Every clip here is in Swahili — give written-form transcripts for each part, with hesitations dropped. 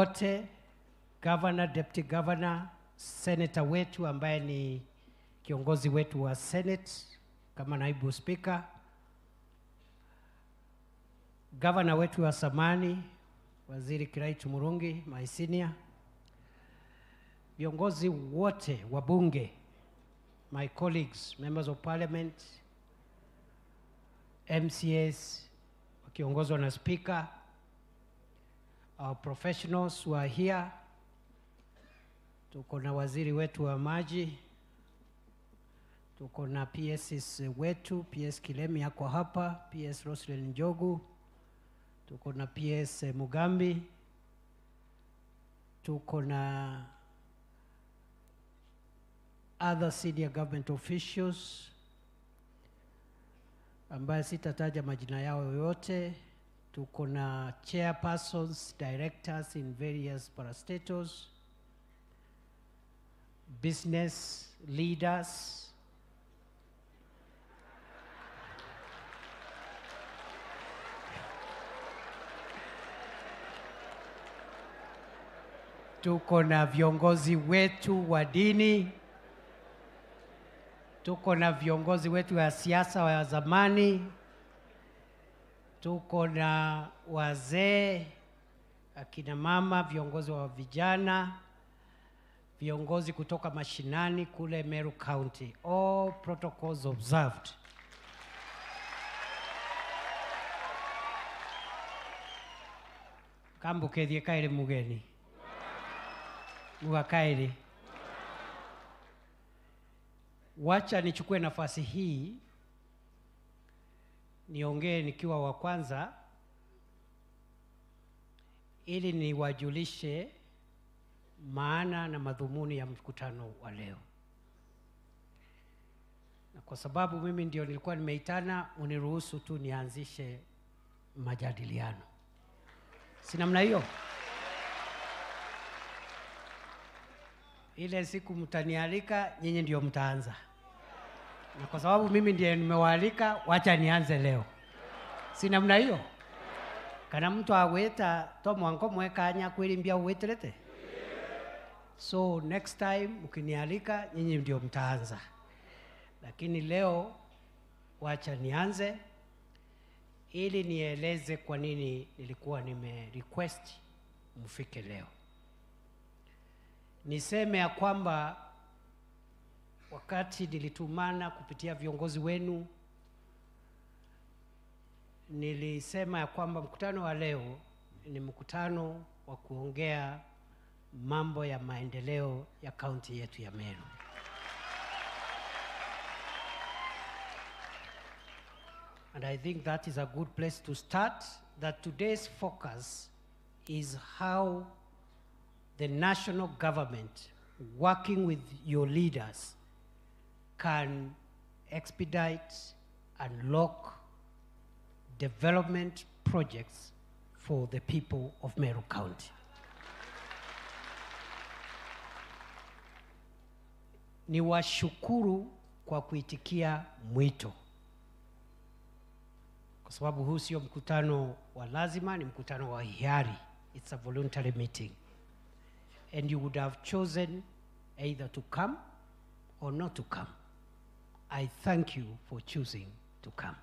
wote, governor, deputy governor, senator wetu ambaye ni kiongozi wetu wa Senate kama naibu speaker, governor wetu wa zamani, Waziri Kiraitu Murungi, my senior, viongozi wote wa bunge, my colleagues, members of parliament, MCAs, wakiongozwa na speaker, our professionals who are here. Tuko na waziri wetu wa maji, tuko na PSs wetu, PS Kilemi yako hapa, PS Roslyn Njogu, tuko na PS Mugambi, tuko na other senior government officials ambaye sitataja majina yao yote. Tuko na chairpersons, directors in various parastatals, business leaders, tuko na viongozi wetu wa dini, tuko na viongozi wetu wa siasa wa zamani, tuko na wazee, akina mama, viongozi wa vijana, viongozi kutoka mashinani kule Meru County. All protocols observed. Kambu kedie kaile mugeni. Muga kaile. Wacha nichukue nafasi hii niongee nikiwa wa kwanza ili niwajulishe maana na madhumuni ya mkutano wa leo. Na kwa sababu mimi ndio nilikuwa nimeitana, uniruhusu tu nianzishe majadiliano. Si namna hiyo? Ile siku mtanialika, nyinyi ndio mtaanza. Na kwa sababu mimi ndiye nimewaalika, wacha nianze leo. Si namna hiyo? Kana mtu aweta to mwanko mwekanya kweli mbia uwetelete. So next time mkinialika, nyinyi ndio mtaanza. Lakini leo wacha nianze ili nieleze kwa nini nilikuwa request mfike leo. Niseme ya kwamba wakati nilitumana kupitia viongozi wenu, nilisema ya kwamba mkutano wa leo ni mkutano wa kuongea mambo ya maendeleo ya kaunti yetu ya Meru. And I think that is a good place to start, that today's focus is how the national government, working with your leaders, can expedite, unlock development projects for the people of Meru County. Niwashukuru kwa kuitikia mwito. Kwa sababu huu sio mkutano wa lazima, ni mkutano wa hiari. It's a voluntary meeting. And you would have chosen either to come or not to come. I thank you for choosing to come.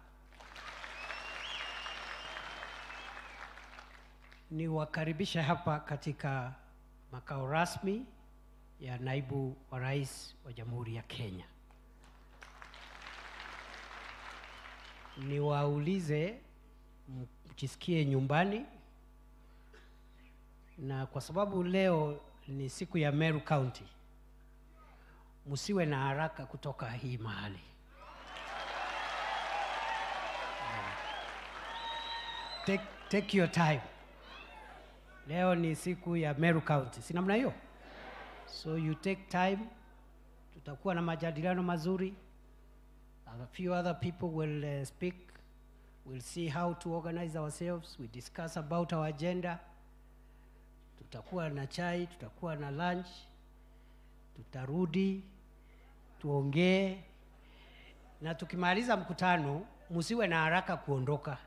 Niwakaribisha hapa katika makao rasmi ya naibu wa rais wa Jamhuri ya Kenya. Niwaulize mjisikie nyumbani, na kwa sababu leo ni siku ya Meru County, musiwe na haraka kutoka hii mahali. Take your time. Leo ni siku ya Meru County. Si namna hiyo? So you take time. Tutakuwa na majadiliano mazuri. A few other people will speak. We'll see how to organize ourselves. We discuss about our agenda. Tutakuwa na chai, tutakuwa na lunch. Tutarudi, tuongee. Na tukimaliza mkutano, musiwe na haraka kuondoka.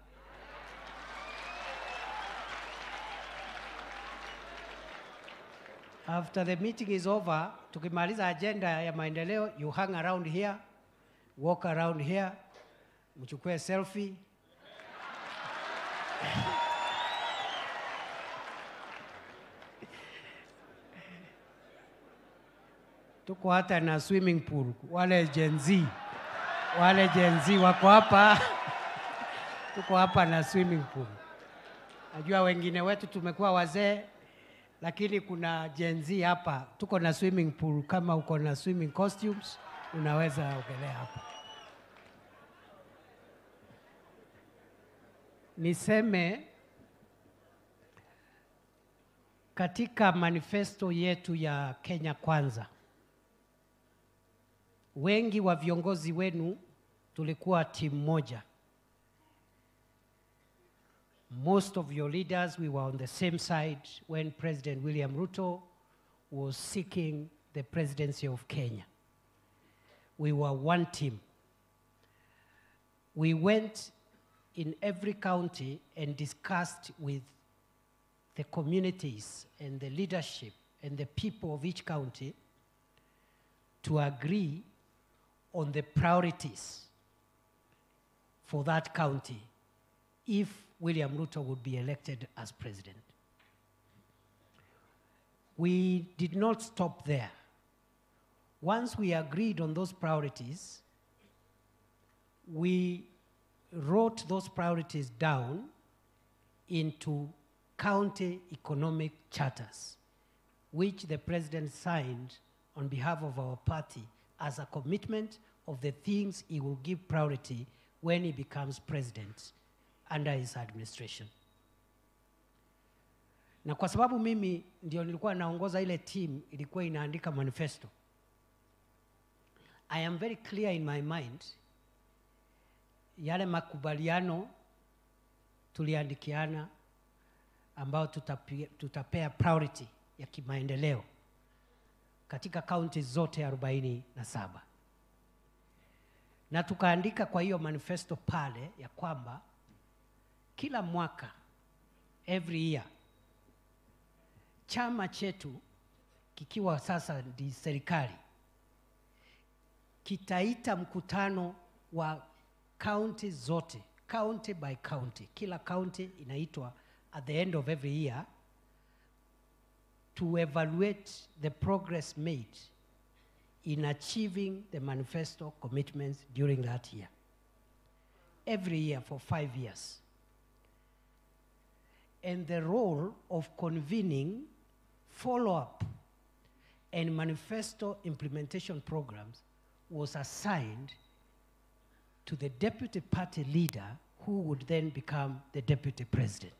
After the meeting is over, tukimaliza agenda ya maendeleo, you hang around here, walk around here, mchukue selfie. Tuko hata na swimming pool, wale Gen Z wako hapa. Tuko hapa na swimming pool. Najua wengine wetu tumekuwa wazee, lakini kuna Gen Z hapa. Tuko na swimming pool, kama uko na swimming costumes, unaweza ogelea hapa. Niseme katika manifesto yetu ya Kenya Kwanza, wengi wa viongozi wenu tulikuwa timu moja. Most of your leaders, we were on the same side when President William Ruto was seeking the presidency of Kenya. We were one team. We went in every county and discussed with the communities and the leadership and the people of each county to agree on the priorities for that county if William Ruto would be elected as president. We did not stop there. Once we agreed on those priorities, we wrote those priorities down into county economic charters, which the president signed on behalf of our party as a commitment of the things he will give priority when he becomes president under his administration. Na kwa sababu mimi ndio nilikuwa naongoza ile team ilikuwa inaandika manifesto, I am very clear in my mind yale makubaliano tuliandikiana ambao tutapea priority ya kimaendeleo katika counties zote 47. Na tukaandika kwa hiyo manifesto pale ya kwamba kila mwaka, every year, chama chetu kikiwa sasa ndi serikali kitaita mkutano wa county zote, county by county. Kila county inaitwa at the end of every year to evaluate the progress made in achieving the manifesto commitments during that year. Every year for 5 years. And the role of convening follow-up and manifesto implementation programs was assigned to the deputy party leader who would then become the deputy president.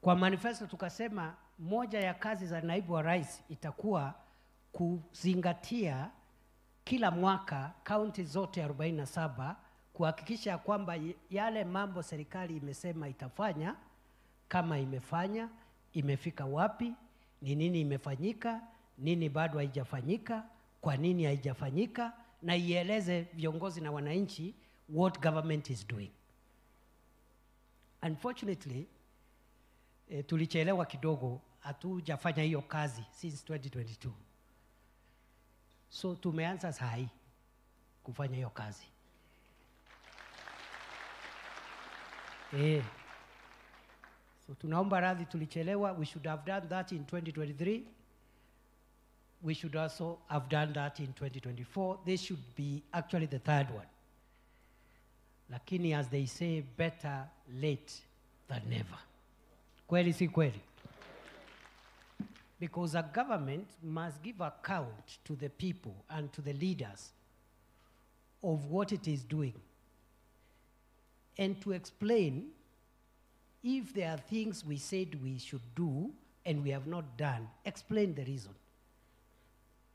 Kwa manifesto tukasema moja ya kazi za naibu wa rais itakuwa kuzingatia kila mwaka kaunti zote 47 kuhakikisha kwamba yale mambo serikali imesema itafanya, kama imefanya, imefika wapi, ni nini imefanyika, nini bado haijafanyika, kwa nini haijafanyika, na ieleze viongozi na wananchi what government is doing. Unfortunately, tulichelewa kidogo, hatujafanya hiyo kazi since 2022. So tumeanza saa hii kufanya hiyo kazi. So tunaomba radhi tulichelewa. We should have done that in 2023. We should also have done that in 2024. This should be actually the third one. Lakini as they say, better late than never. Kweli si kweli? Because a government must give account to the people and to the leaders of what it is doing, and to explain if there are things we said we should do and we have not done, explain the reason.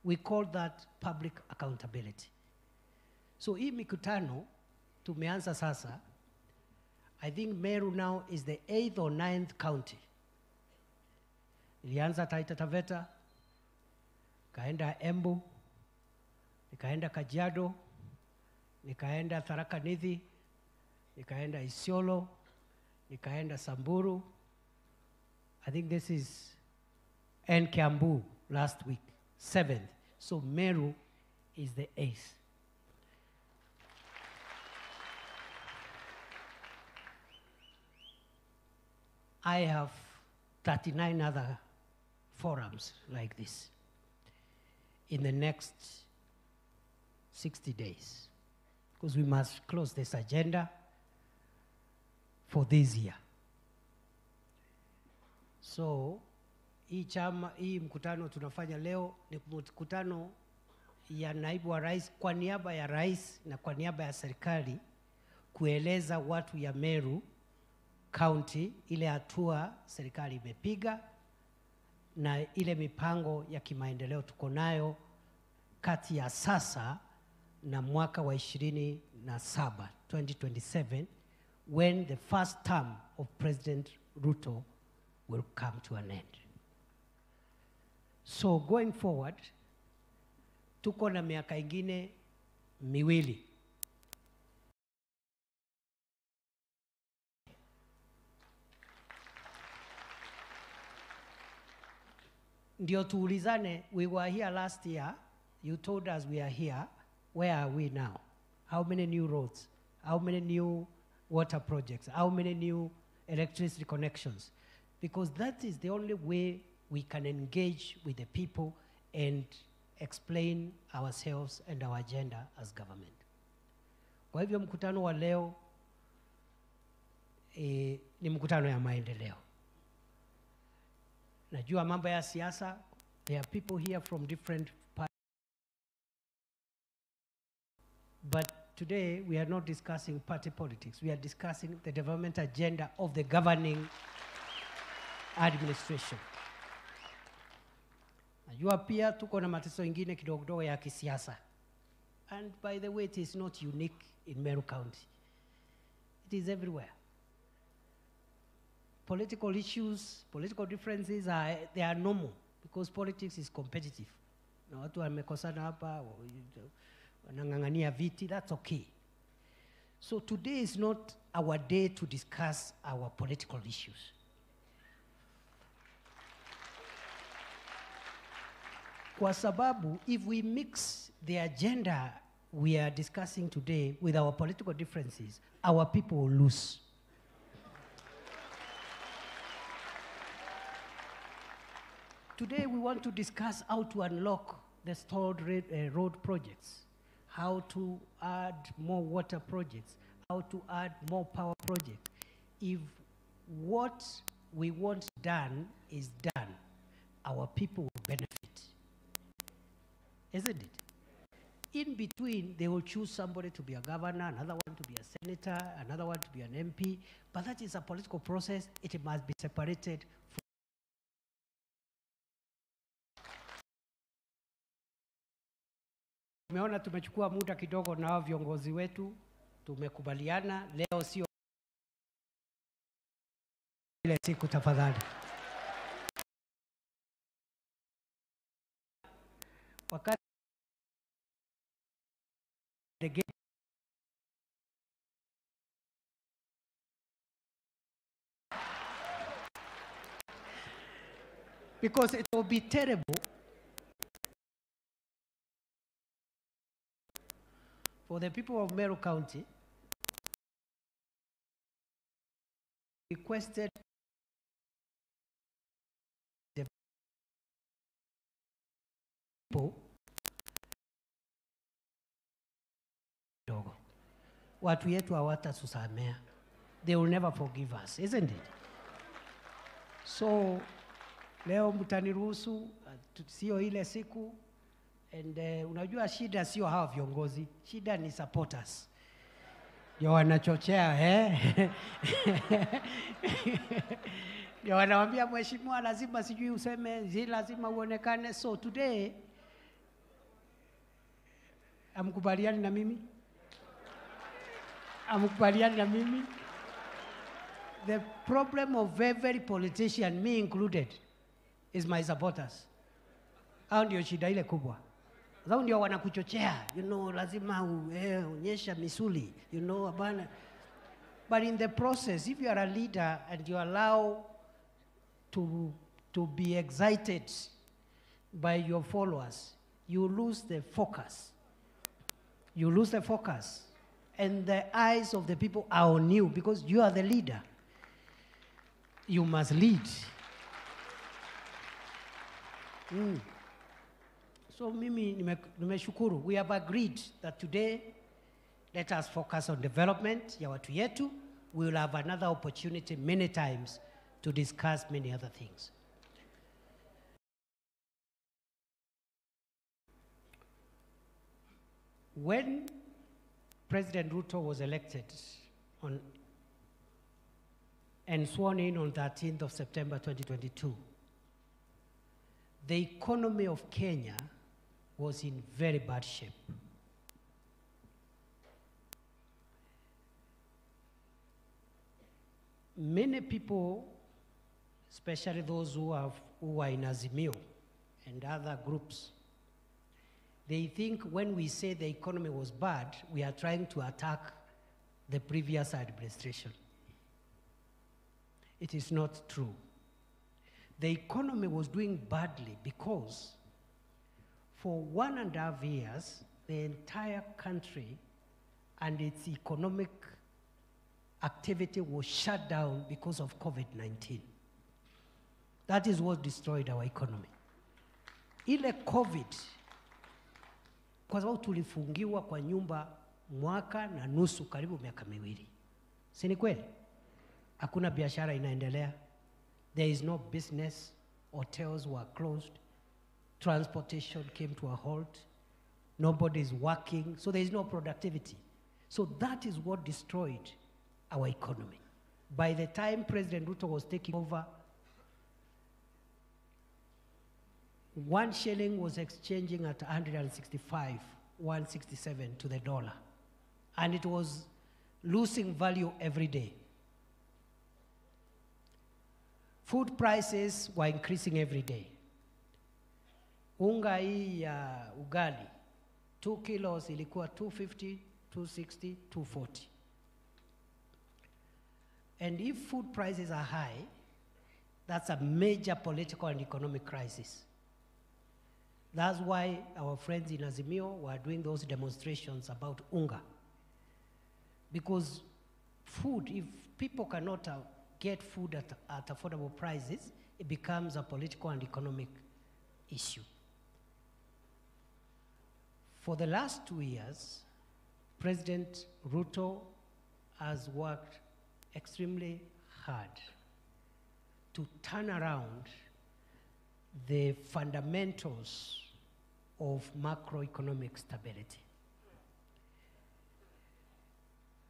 We call that public accountability. So hii mikutano tumeanza sasa. I think Meru now is the 8th or 9th county. Ilianza Taita Taveta, kaenda Embu, nikaenda Kajiado, nikaenda Tharaka Nithi, nikaenda Isiolo, nikaenda Samburu. I think this is and Kiambu last week, 7th. So Meru is the 8th. I have 39 other forums like this in the next 60 days, because we must close this agenda for this year. So, hii mkutano tunafanya leo ni mkutano ya naibu wa rais kwa niaba ya rais na kwa niaba ya serikali kueleza watu ya Meru County ile hatua serikali imepiga na ile mipango ya kimaendeleo tuko nayo kati ya sasa na mwaka wa 2027, when the first term of President Ruto will come to an end. So going forward, tuko na miaka ingine miwili. Ndio tuulizane, we were here last year, you told us we are here, where are we now? How many new roads? How many new water projects? How many new electricity connections? Because that is the only way we can engage with the people and explain ourselves and our agenda as government. Kwa hivyo mkutano wa leo ni mkutano ya maendeleo. Najua mambo ya siasa, there are people here from different parties. But today we are not discussing party politics. We are discussing the development agenda of the governing administration. Najua pia tuko na mateso ingine kidogo ya kisiasa. And by the way, it is not unique in Meru County. It is everywhere. Political issues, political differences, they are normal because politics is competitive. Na watu wamekosana hapa, wanang'ang'ania viti, that's okay. So today is not our day to discuss our political issues. Kwa sababu, if we mix the agenda we are discussing today with our political differences, our people will lose. Today we want to discuss how to unlock the stalled road projects, how to add more water projects, how to add more power projects. If what we want done is done, our people will benefit. Isn't it? In between, they will choose somebody to be a governor, another one to be a senator, another one to be an MP, but that is a political process. It must be separated. Tumeona tumechukua muda kidogo na viongozi wetu, tumekubaliana leo sio ile siku tafadhali. Wakati because it will be terrible for the people of Meru County requested the people watu yetu hawatatusamea. They will never forgive us, isn't it? So leo mtaniruhusu sio ile siku, and unajua shida sio hawa viongozi, shida ni supporters. Ndio wanachochea ndio wanawaambia mheshimiwa lazima sijui useme, lazima uonekane. So today amkubaliani na mimi? Amkubaliani na mimi? The problem of every politician, me included, is my supporters. Hao ndio shida ile kubwa. Hao ndio wanakuchochea, lazima uonyesha misuli, abana. But in the process, if you are a leader and you allow to to be excited by your followers, you lose the focus. You lose the focus. And the eyes of the people are on you because you are the leader. You must lead. So mimi nimeshukuru. We have agreed that today, let us focus on development ya watu yetu. We will have another opportunity many times to discuss many other things. When President Ruto was elected and sworn in on 13th of September 2022, the economy of Kenya was in very bad shape. Many people, especially those who are in Azimio and other groups, they think when we say the economy was bad, we are trying to attack the previous administration. It is not true. The economy was doing badly because for 1.5 years, the entire country and its economic activity was shut down because of COVID-19. That is what destroyed our economy. Ile COVID, kwa sababu tulifungiwa kwa nyumba mwaka na nusu, karibu miaka miwili. Si ni kweli? Hakuna biashara inaendelea. There is no business. Hotels were closed. Transportation came to a halt. Nobody is working. So there is no productivity. So that is what destroyed our economy. By the time President Ruto was taking over, 1 shilling was exchanging at 165, 167 to the dollar. And it was losing value every day. Food prices were increasing every day. Unga hii ya ugali, 2 kilos ilikuwa 250, 260, 240. And if food prices are high, that's a major political and economic crisis. That's why our friends in Azimio were doing those demonstrations about unga. Because food, if people cannot get food at affordable prices, it becomes a political and economic issue. For the last 2 years, President Ruto has worked extremely hard to turn around the fundamentals of macroeconomic stability,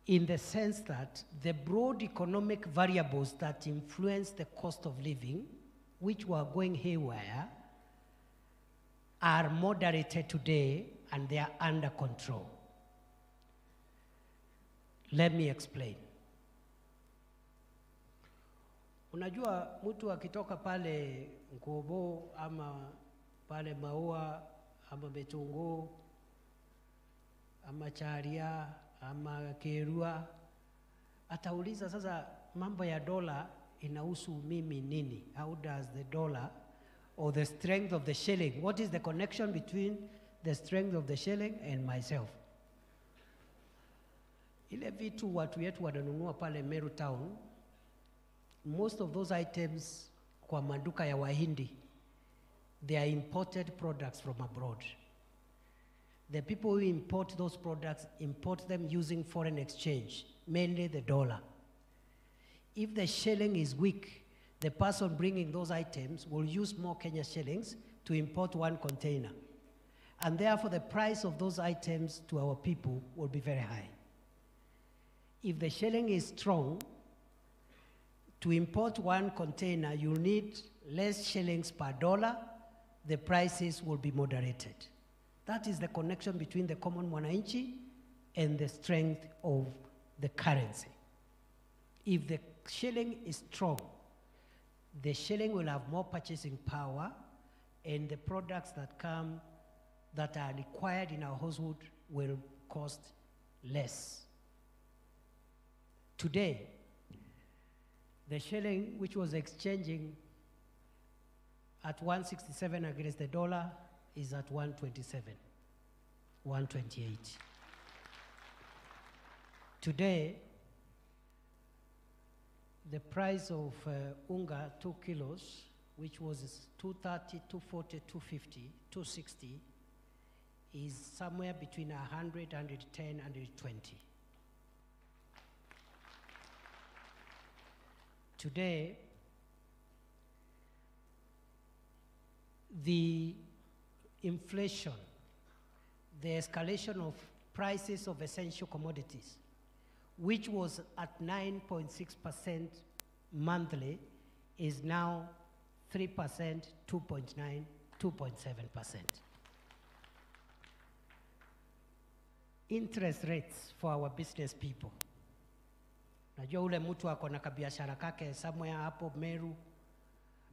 in the sense that the broad economic variables that influence the cost of living, which were going haywire, are moderated today and they are under control. Let me explain. Unajua mtu akitoka pale Nkobo ama pale Maua ama Betunguu ama Charia ama Kerua, atauliza sasa mambo ya dola inahusu mimi nini? How does the dollar or the strength of the shilling, what is the connection between the strength of the shilling and myself? Ile vitu watu yetu wananunua pale Meru town, most of those items kwa maduka ya Wahindi, they are imported products from abroad. The people who import those products import them using foreign exchange, mainly the dollar. If the shilling is weak, the person bringing those items will use more Kenya shillings to import 1 container. And therefore the price of those items to our people will be very high. If the shilling is strong, to import 1 container, you'll need less shillings per dollar, the prices will be moderated. That is the connection between the common mwananchi and the strength of the currency. If the shilling is strong, the shilling will have more purchasing power, and the products that come, that are required in our household will cost less. Today, the shilling, which was exchanging at 167 against the dollar is at 127, 128. Today, the price of unga, 2 kilos, which was 230, 240, 250, 260, is somewhere between 100, 110, 120. Today, the inflation, the escalation of prices of essential commodities, which was at 9.6% monthly, is now 3%, 2.9, 2.7%. Interest rates for our business people. Najua ule mtu ako na kabiashara kake somewhere hapo Meru,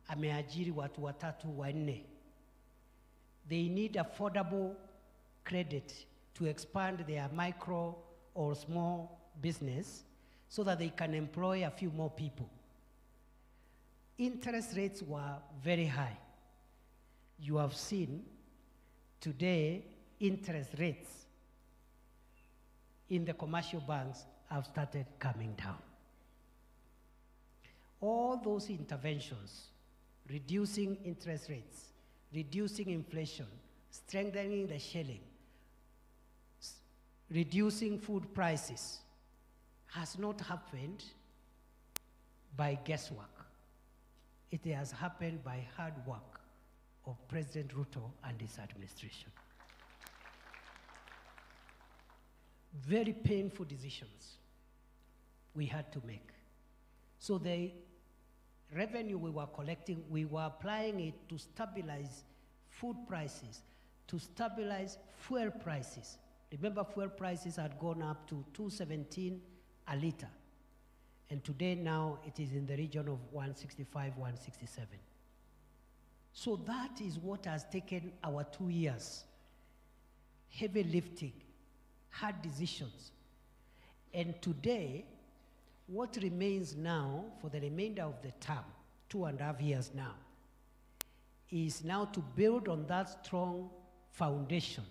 ameajiri watu 3, 4. They need affordable credit to expand their micro or small business so that they can employ a few more people. Interest rates were very high. You have seen today interest rates in the commercial banks have started coming down. All those interventions, reducing interest rates, reducing inflation, strengthening the shilling, reducing food prices, has not happened by guesswork. It has happened by hard work of President Ruto and his administration. Very painful decisions we had to make. So the revenue we were collecting, we were applying it to stabilize food prices, to stabilize fuel prices. Remember, fuel prices had gone up to 217 a liter. And today now it is in the region of 165, 167. So that is what has taken our 2 years. Heavy lifting, hard decisions. And today, what remains now for the remainder of the term, 2.5 years now, is now to build on that strong foundation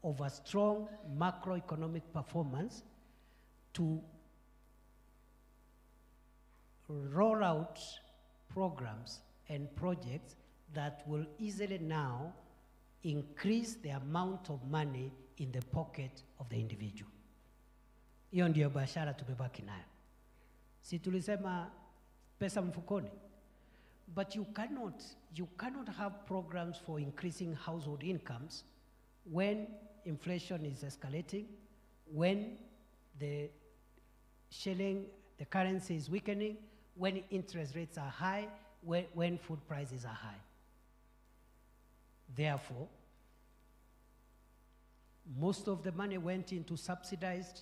of a strong macroeconomic performance to roll out programs and projects that will easily now increase the amount of money in the pocket of the individual. Hiyo ndio biashara tumebaki nayo. Si tulisema pesa mfukoni. But you cannot have programs for increasing household incomes when inflation is escalating, when the shilling, the currency is weakening, when interest rates are high, when food prices are high. Therefore, most of the money went into subsidized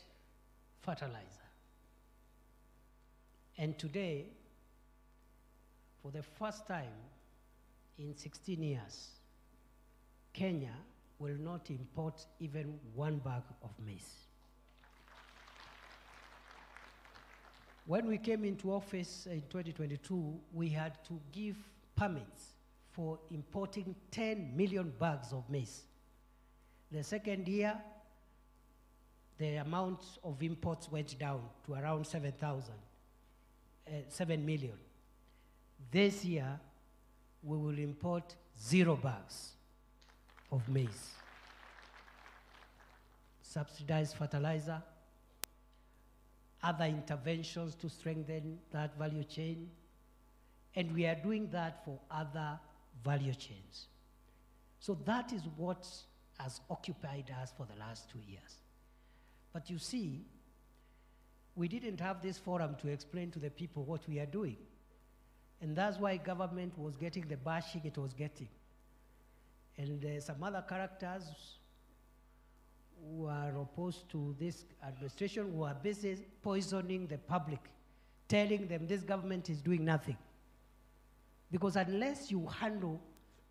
fertilizer. And today, for the first time in 16 years, Kenya will not import even 1 bag of maize. When we came into office in 2022, we had to give permits for importing 10 million bags of maize. The second year, the amount of imports went down to around 7 million. This year, we will import 0 bags of maize. Subsidized fertilizer, other interventions to strengthen that value chain, and we are doing that for other value chains. So that is what has occupied us for the last 2 years. But you see, we didn't have this forum to explain to the people what we are doing. And that's why government was getting the bashing it was getting. And some other characters who are opposed to this administration who are busy poisoning the public, telling them this government is doing nothing. Because unless you handle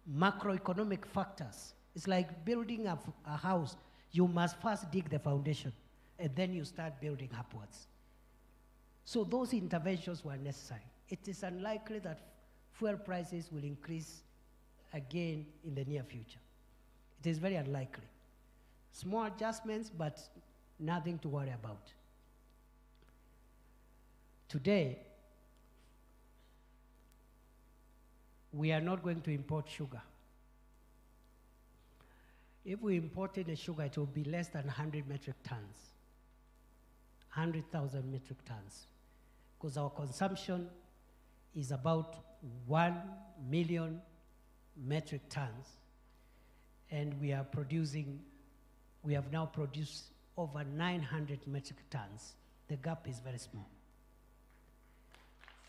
macroeconomic factors, it's like building a house. You must first dig the foundation, and then you start building upwards. So those interventions were necessary. It is unlikely that fuel prices will increase again in the near future. It is very unlikely. Small adjustments, but nothing to worry about. Today, we are not going to import sugar. If we imported the sugar, it will be less than 100 metric tons, 100,000 metric tons, because our consumption is about 1 million metric tons, and we have now produced over 900 metric tons. The gap is very small.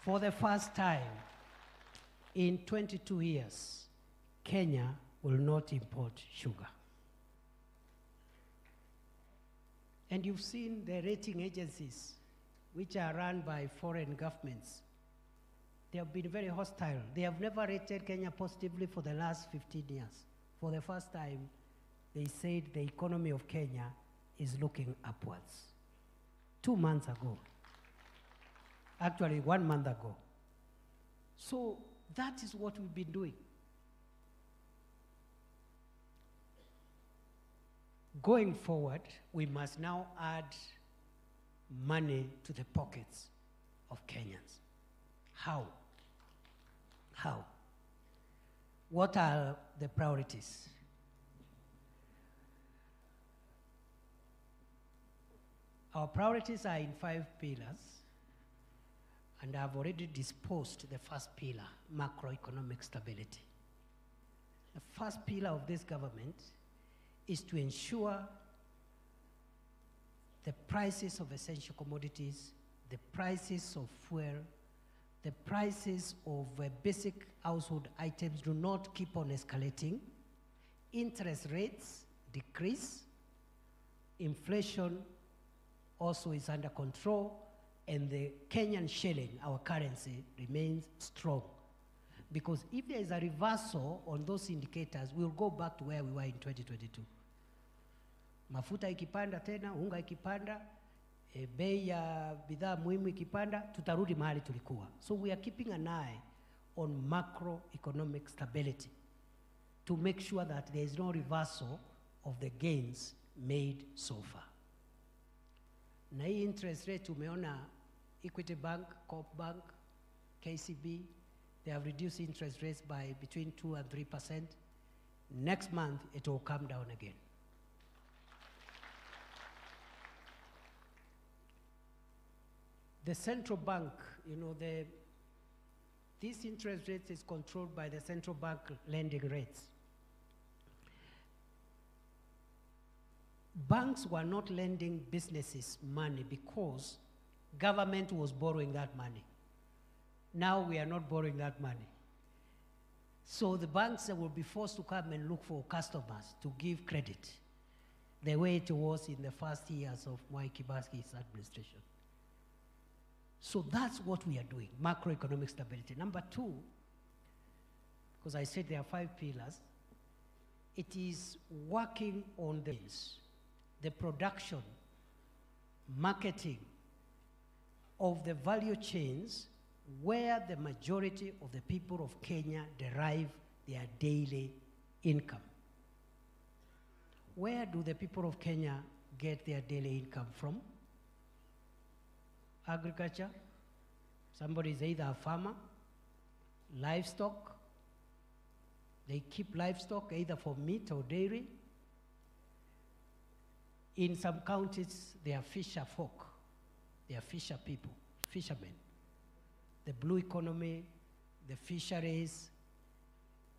For the first time in 22 years, Kenya will not import sugar. And you've seen the rating agencies, which are run by foreign governments. They have been very hostile. They have never rated Kenya positively for the last 15 years. For the first time, they said the economy of Kenya is looking upwards. 2 months ago. Actually, 1 month ago. So that is what we've been doing. Going forward, we must now add money to the pockets of Kenyans. How? How? What are the priorities? Our priorities are in 5 pillars, and I've already disposed the first pillar, macroeconomic stability. The first pillar of this government is to ensure the prices of essential commodities, the prices of fuel, the prices of basic household items do not keep on escalating, interest rates decrease, inflation also is under control, and the Kenyan shilling, our currency, remains strong. Because if there is a reversal on those indicators, we'll go back to where we were in 2022. Mafuta ikipanda tena, unga ikipanda, bei ya bidhaa muhimu ikipanda, tutarudi mahali tulikuwa. So we are keeping an eye on macroeconomic stability to make sure that there is no reversal of the gains made so far. Na hii interest rate umeona Equity Bank, Coop Bank, KCB, they have reduced interest rates by between 2 and 3%. Next month, it will come down again. The central bank, this interest rate is controlled by the central bank lending rates. Banks were not lending businesses money because government was borrowing that money. Now we are not borrowing that money. So the banks will be forced to come and look for customers to give credit, the way it was in the first years of Mwai Kibaki's administration. So that's what we are doing, macroeconomic stability. Number 2, because I said there are 5 pillars, it is working on the production, marketing of the value chains where the majority of the people of Kenya derive their daily income. Where do the people of Kenya get their daily income from? Agriculture. Somebody is either a farmer, livestock. They keep livestock either for meat or dairy. In some counties, they are fisher folk. They are fisher people, fishermen. The blue economy, the fisheries,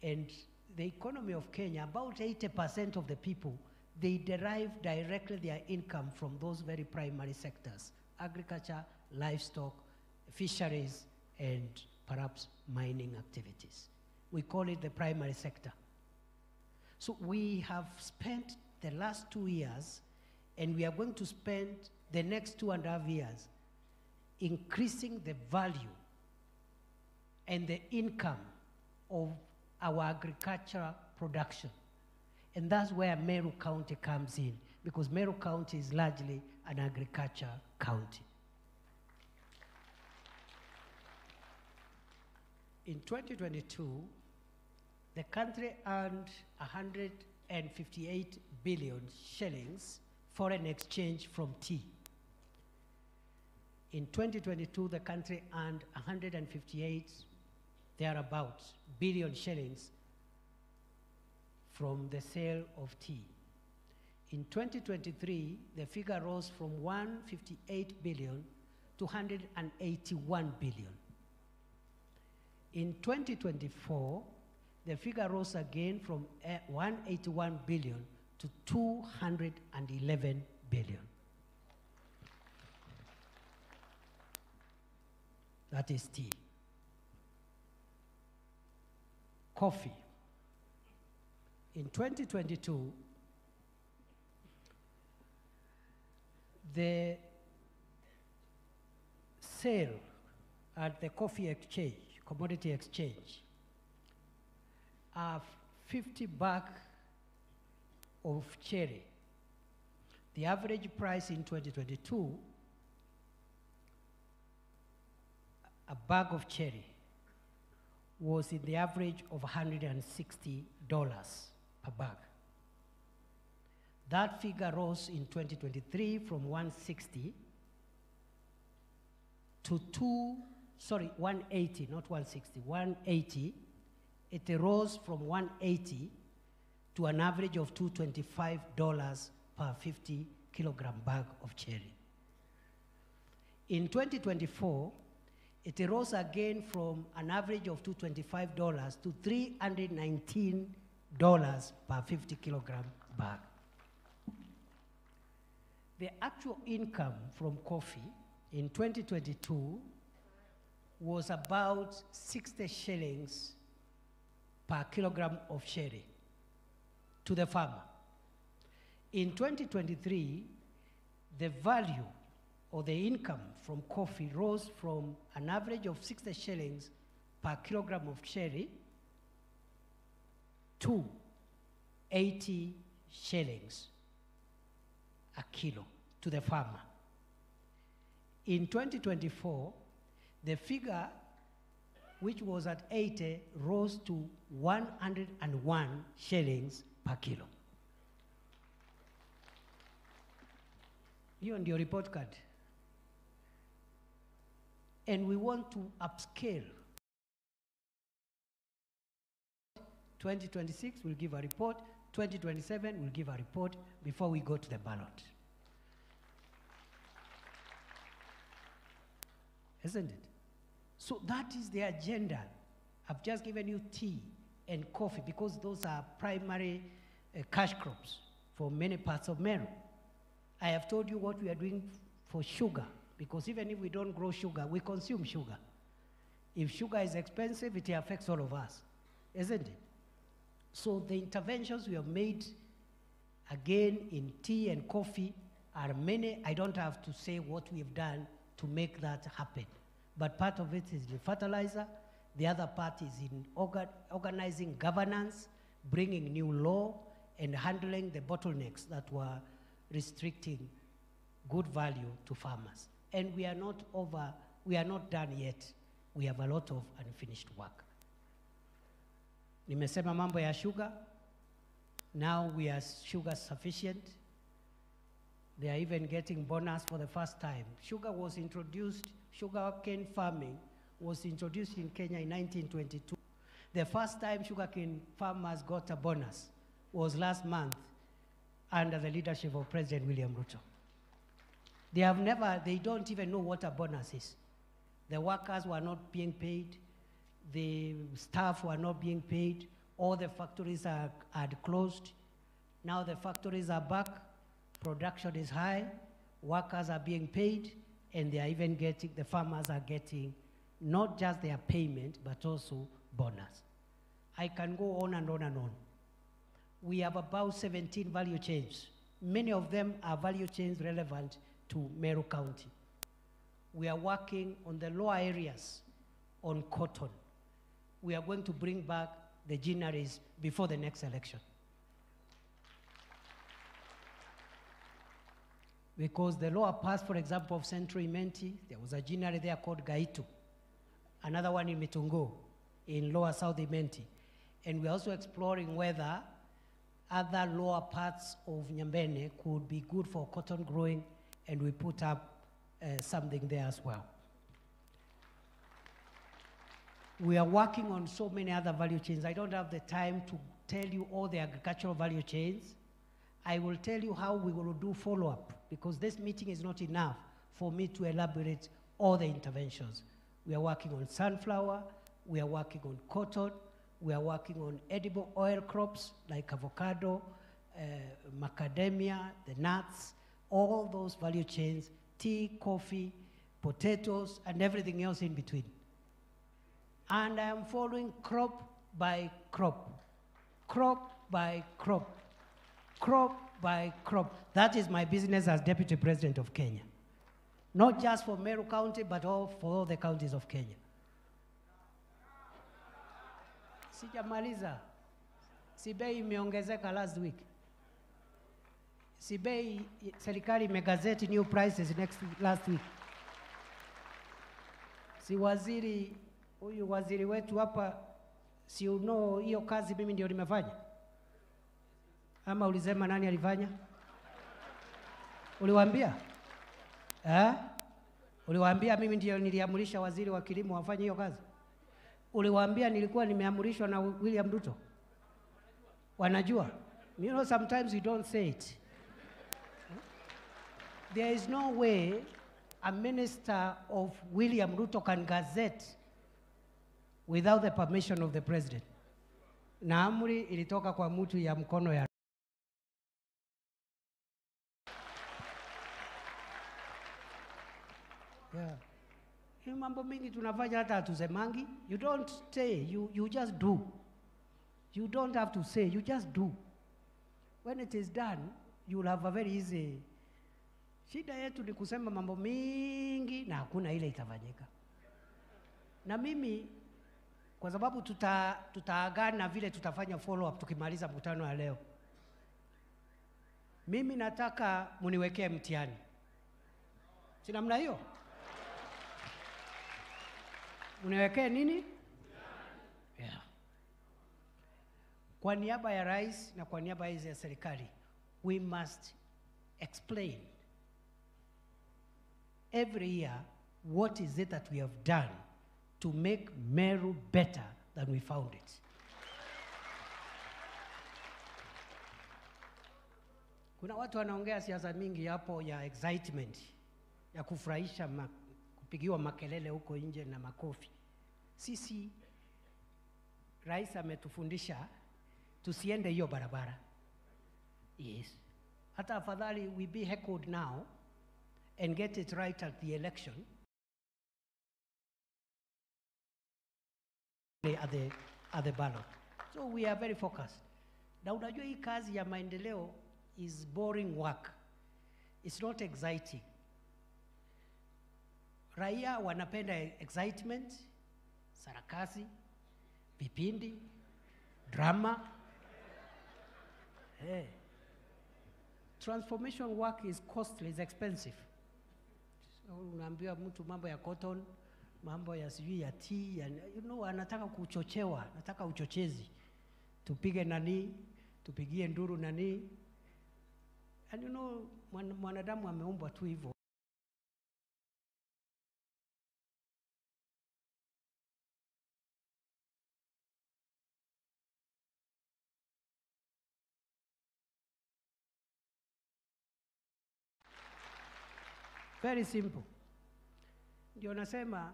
and the economy of Kenya, about 80% of the people, they derive directly their income from those very primary sectors: agriculture, livestock, fisheries, and perhaps mining activities. We call it the primary sector. So we have spent the last 2 years, and we are going to spend the next 2.5 years increasing the value and the income of our agricultural production. And that's where Meru County comes in, because Meru County is largely an agriculture county. In 2022, the country earned 158 billion shillings foreign exchange from tea. In 2022, the country earned 158, thereabouts, billion shillings from the sale of tea. In 2023, the figure rose from 158 billion to 181 billion. In 2024, the figure rose again from 181 billion to 211 billion. That is tea. Coffee. In 2022, the sale at the coffee exchange, commodity exchange, are 50 bag of cherry. The average price in 2022, a bag of cherry was in the average of $160 per bag. That figure rose in 2023 from 160 to 180, not 160, 180. It rose from 180 to an average of $225 per 50 kilogram bag of cherry. In 2024, it rose again from an average of $225 to $319 per 50 kilogram bag. The actual income from coffee in 2022 was about 60 shillings per kilogram of cherry to the farmer. In 2023, the value or the income from coffee rose from an average of 60 shillings per kilogram of cherry to 80 shillings a kilo to the farmer. In 2024, the figure, which was at 80, rose to 101 shillings per kilo. Hiyo ndio report card. And we want to upscale. 2026, we'll give a report. 2027, we'll give a report before we go to the ballot. Isn't it? So that is the agenda. I've just given you tea and coffee because those are primary cash crops for many parts of Meru. I have told you what we are doing for sugar, because even if we don't grow sugar, we consume sugar. If sugar is expensive, it affects all of us, isn't it? So the interventions we have made, again, in tea and coffee are many. I don't have to say what we've done to make that happen. But part of it is in fertilizer. The other part is in organizing governance, bringing new law, and handling the bottlenecks that were restricting good value to farmers. And we are not done yet. We have a lot of unfinished work. Nimesema mambo ya sugar. Now we are sugar sufficient. They are even getting bonus for the first time. Sugar was introduced, sugarcane farming was introduced in Kenya in 1922. The first time sugarcane farmers got a bonus was last month under the leadership of President William Ruto. They don't even know what a bonus is. The workers were not being paid. The staff were not being paid. All the factories had closed. Now the factories are back. Production is high. Workers are being paid. And they are even getting, the farmers are getting not just their payment, but also bonus. I can go on and on and on. We have about 17 value chains. Many of them are value chains relevant to Meru County. We are working on the lower areas on cotton. We are going to bring back the ginaries before the next election. Because the lower parts, for example, of Central Imenti, there was a ginary there called Gaitu. Another one in Mitungo, in lower South Imenti. And we're also exploring whether other lower parts of Nyambene could be good for cotton growing, and we put up something there as well. We are working on so many other value chains. I don't have the time to tell you all the agricultural value chains. I will tell you how we will do follow-up, because this meeting is not enough for me to elaborate all the interventions. We are working on sunflower, we are working on cotton, we are working on edible oil crops like avocado, macadamia, the nuts, all those value chains, tea, coffee, potatoes, and everything else in between. And I am following crop by crop, crop by crop, crop by crop. That is my business as Deputy President of Kenya. Not just for Meru County, but for all the counties of Kenya. Sijamaliza. Si bei imeongezeka last week. Si bei serikali imegazeti new prices last week. Si waziri, huyu waziri wetu hapa, si hiyo kazi mimi ndio nimefanya? Ama ulisema nani alifanya? Uliwaambia? Uliwaambia mimi ndio niliamurisha waziri wa kilimo wafanye hiyo kazi? Uliwaambia nilikuwa nimeamurishwa na William Ruto? Wanajua? You know, sometimes you don't say it. There is no way a minister of William Ruto can gazette without the permission of the president. Na amri ilitoka kwa mtu ya mkono ya Hii mambo mingi tunafanya hata hatusemangi. You don't say, you just do. You don't have to say, you just do. When it is done, you'll have a very easy. Shida yetu ni kusema mambo mingi na hakuna ile itafanyika. Na mimi, kwa sababu tutaagana vile tutafanya follow up tukimaliza mkutano wa leo. Mimi nataka muniwekee mtihani. Si namna hiyo? Uniwekee nini? Yeah. Kwa niaba ya rais na kwa niaba ya serikali, we must explain every year what is it that we have done to make Meru better than we found it. Kuna watu wanaongea siasa mingi hapo ya excitement, ya kufurahisha kupigiwa makelele huko nje na makofi. Sisi, rais ametufundisha tusiende hiyo barabara. Yes. Hata afadhali we be heckled now and get it right at the election at the ballot. So we are very focused. Na unajua hii kazi ya maendeleo is boring work. It's not exciting. Raia wanapenda excitement, sarakasi, vipindi, drama. Transformation work is costly, is expensive. So unaambia mtu mambo ya cotton, mambo ya sijui ya tea, you know, anataka kuchochewa, anataka uchochezi. Tupige nani, tupigie nduru nani. And you know, mwanadamu ameumbwa tu hivyo. Very simple. Ndio nasema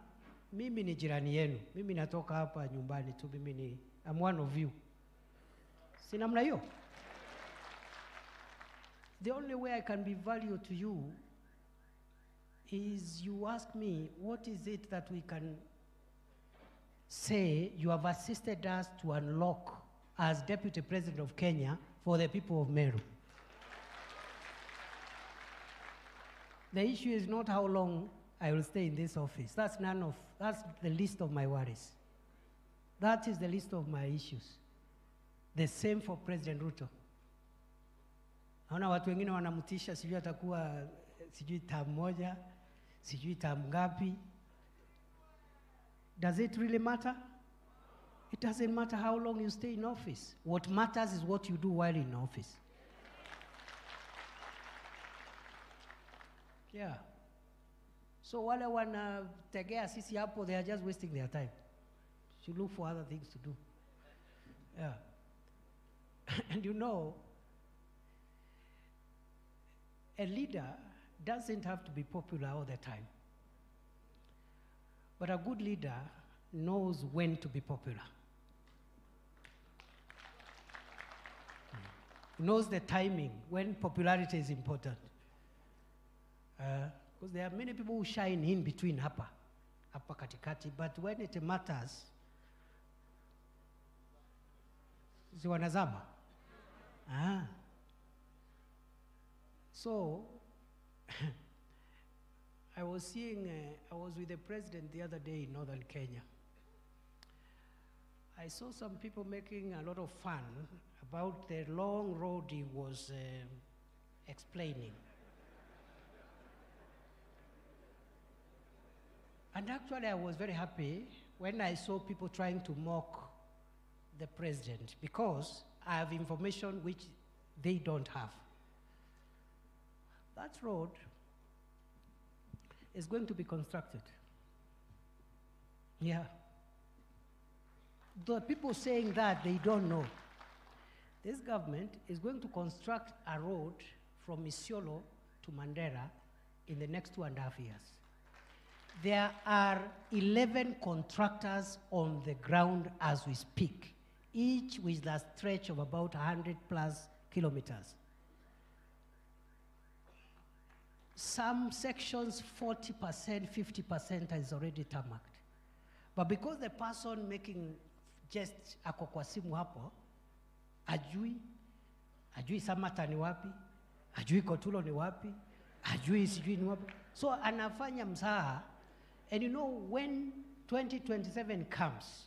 mimi ni jirani yenu. Mimi natoka hapa nyumbani tu, I'm one of you. Si namna hiyo? The only way I can be valuable to you is you ask me, what is it that we can say you have assisted us to unlock as Deputy President of Kenya for the people of Meru? The issue is not how long I will stay in this office. That's the least of my worries. That is the least of my issues. The same for President Ruto. Naona watu wengine wanamutisha, sijui atakuwa sijui term moja, sijui term ngapi. Does it really matter? It doesn't matter how long you stay in office. What matters is what you do while in office. Yeah. So wale wanategea sisi hapo, they are just wasting their time. Should look for other things to do. Yeah. And you know, a leader doesn't have to be popular all the time. But a good leader knows when to be popular. Knows the timing, when popularity is important. Because there are many people who shine in between hapa katikati, but when it matters, si wanazama. So, I was with the president the other day in northern Kenya. I saw some people making a lot of fun about the long road he was explaining. And actually, I was very happy when I saw people trying to mock the president, because I have information which they don't have. That road is going to be constructed. Yeah. The people saying that, they don't know. This government is going to construct a road from Isiolo to Mandera in the next 2.5 years. There are 11 contractors on the ground as we speak, each with a stretch of about 100+ kilometers. Some sections, 40%, 50% is already tarmacked. But because the person making just ako kwa simu hapo, ajui Samata ni wapi, ajui Kotulo ni wapi, ajui sijui ni wapi. So anafanya mzaha, and you know, when 2027 comes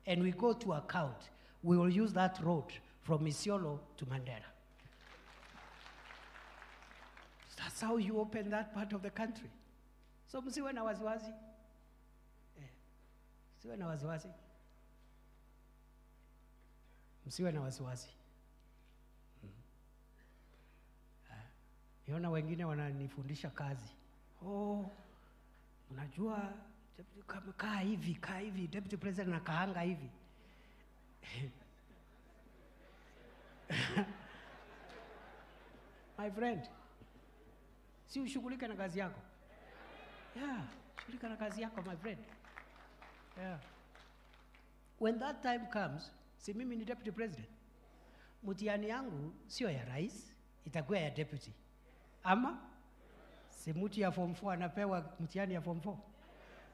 and we go to account, we will use that road from Isiolo to Mandera. That's how you open that part of the country. So msiwe na wasiwasi. Msiwe na wasiwasi. Msiwe na wasiwasi. Niona wengine wananifundisha kazi. Unajua kaa hivi, deputy president anakaanga hivi. My friend, si ushughulike na kazi yako. Yeah, shughulika na kazi yako, my friend. Yeah. When that time comes, si mimi ni deputy president, mtihani yangu sio ya rais, itakuwa ya deputy. Ama si mtu ya form 4 anapewa mtihani ya form 4,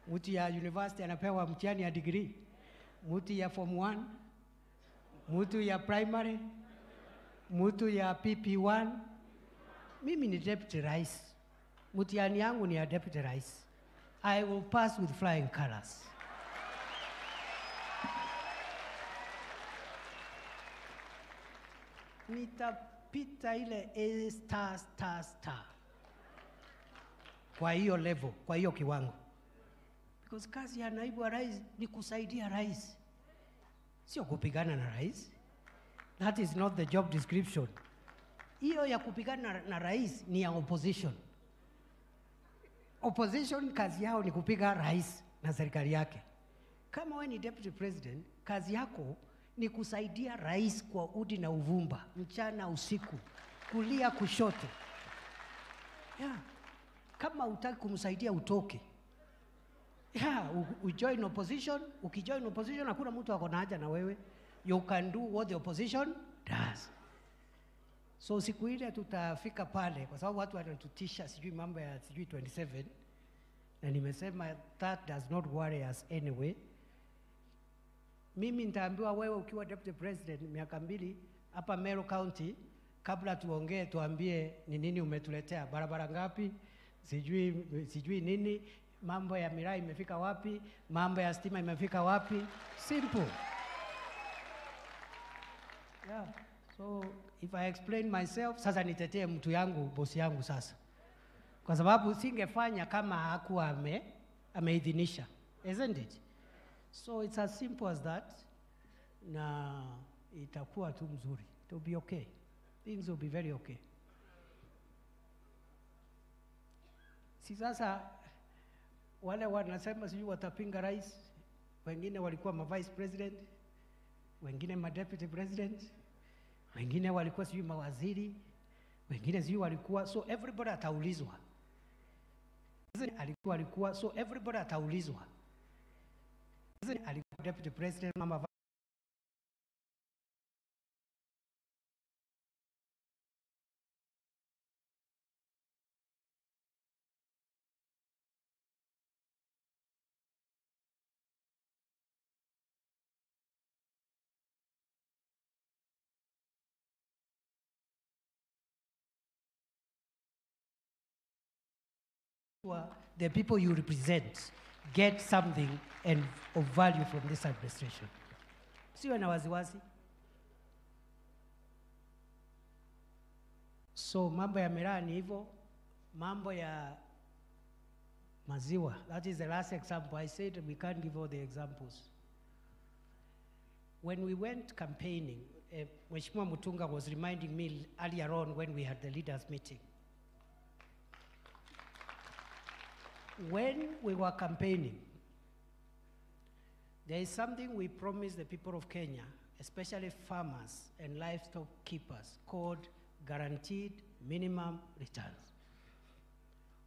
mtu ya university anapewa mtihani ya degree, mtu ya form 1, mtu ya primary, mtu ya PP1. Mimi ni deputy rais. Mtihani yangu ni ya deputy rais. I will pass with flying colors. Nitapita ile A star. Kwa hiyo level, kwa hiyo kiwango. Because kazi ya naibu wa rais ni kusaidia rais, sio kupigana na rais. That is not the job description. Hiyo ya kupigana na rais ni ya opposition. Opposition kazi yao ni kupiga rais na serikali yake. Kama wewe ni deputy president, kazi yako ni kusaidia rais kwa udi na uvumba, mchana usiku, kulia kushoto. Yeah. Kama utaki kumsaidia utoke. Yeah, ujoin opposition. Ukijoin opposition hakuna mtu ako na haja na wewe. You can do what the opposition does. So siku ile tutafika pale, kwa sababu watu wanatutisha sijui mambo ya sijui 27, na nimesema that does not worry us anyway. Mimi nitaambiwa wewe ukiwa deputy president miaka 2 hapa Meru County, kabla tuongee tuambie ni nini umetuletea, barabara ngapi, sijui nini, mambo ya miraa imefika wapi, mambo ya stima imefika wapi. Simple. Yeah. So if I explain myself, sasa nitetee mtu yangu, bosi yangu sasa. Kwa sababu singefanya kama hakuwa ameidhinisha. Isn't it? So it's as simple as that. na itakuwa tu mzuri. It will be okay. Things will be very okay. Si sasa wale wanasema sijui watapinga rais, wengine walikuwa vice president, wengine deputy president, wengine walikuwa sijui mawaziri, wengine sijui walikuwa, so everybody ataulizwa. Alikuwa so everybody ataulizwa. Alikuwa deputy president mama the people you represent get something and of value from this administration. Siwe na waziwazi. So mambo ya miraa ni hivyo, mambo ya maziwa. That is the last example. I said we can't give all the examples. When we went campaigning, Mheshimiwa Mutunga was reminding me earlier on when we had the leaders meeting. When we were campaigning, there is something we promised the people of Kenya, especially farmers and livestock keepers, called guaranteed minimum returns.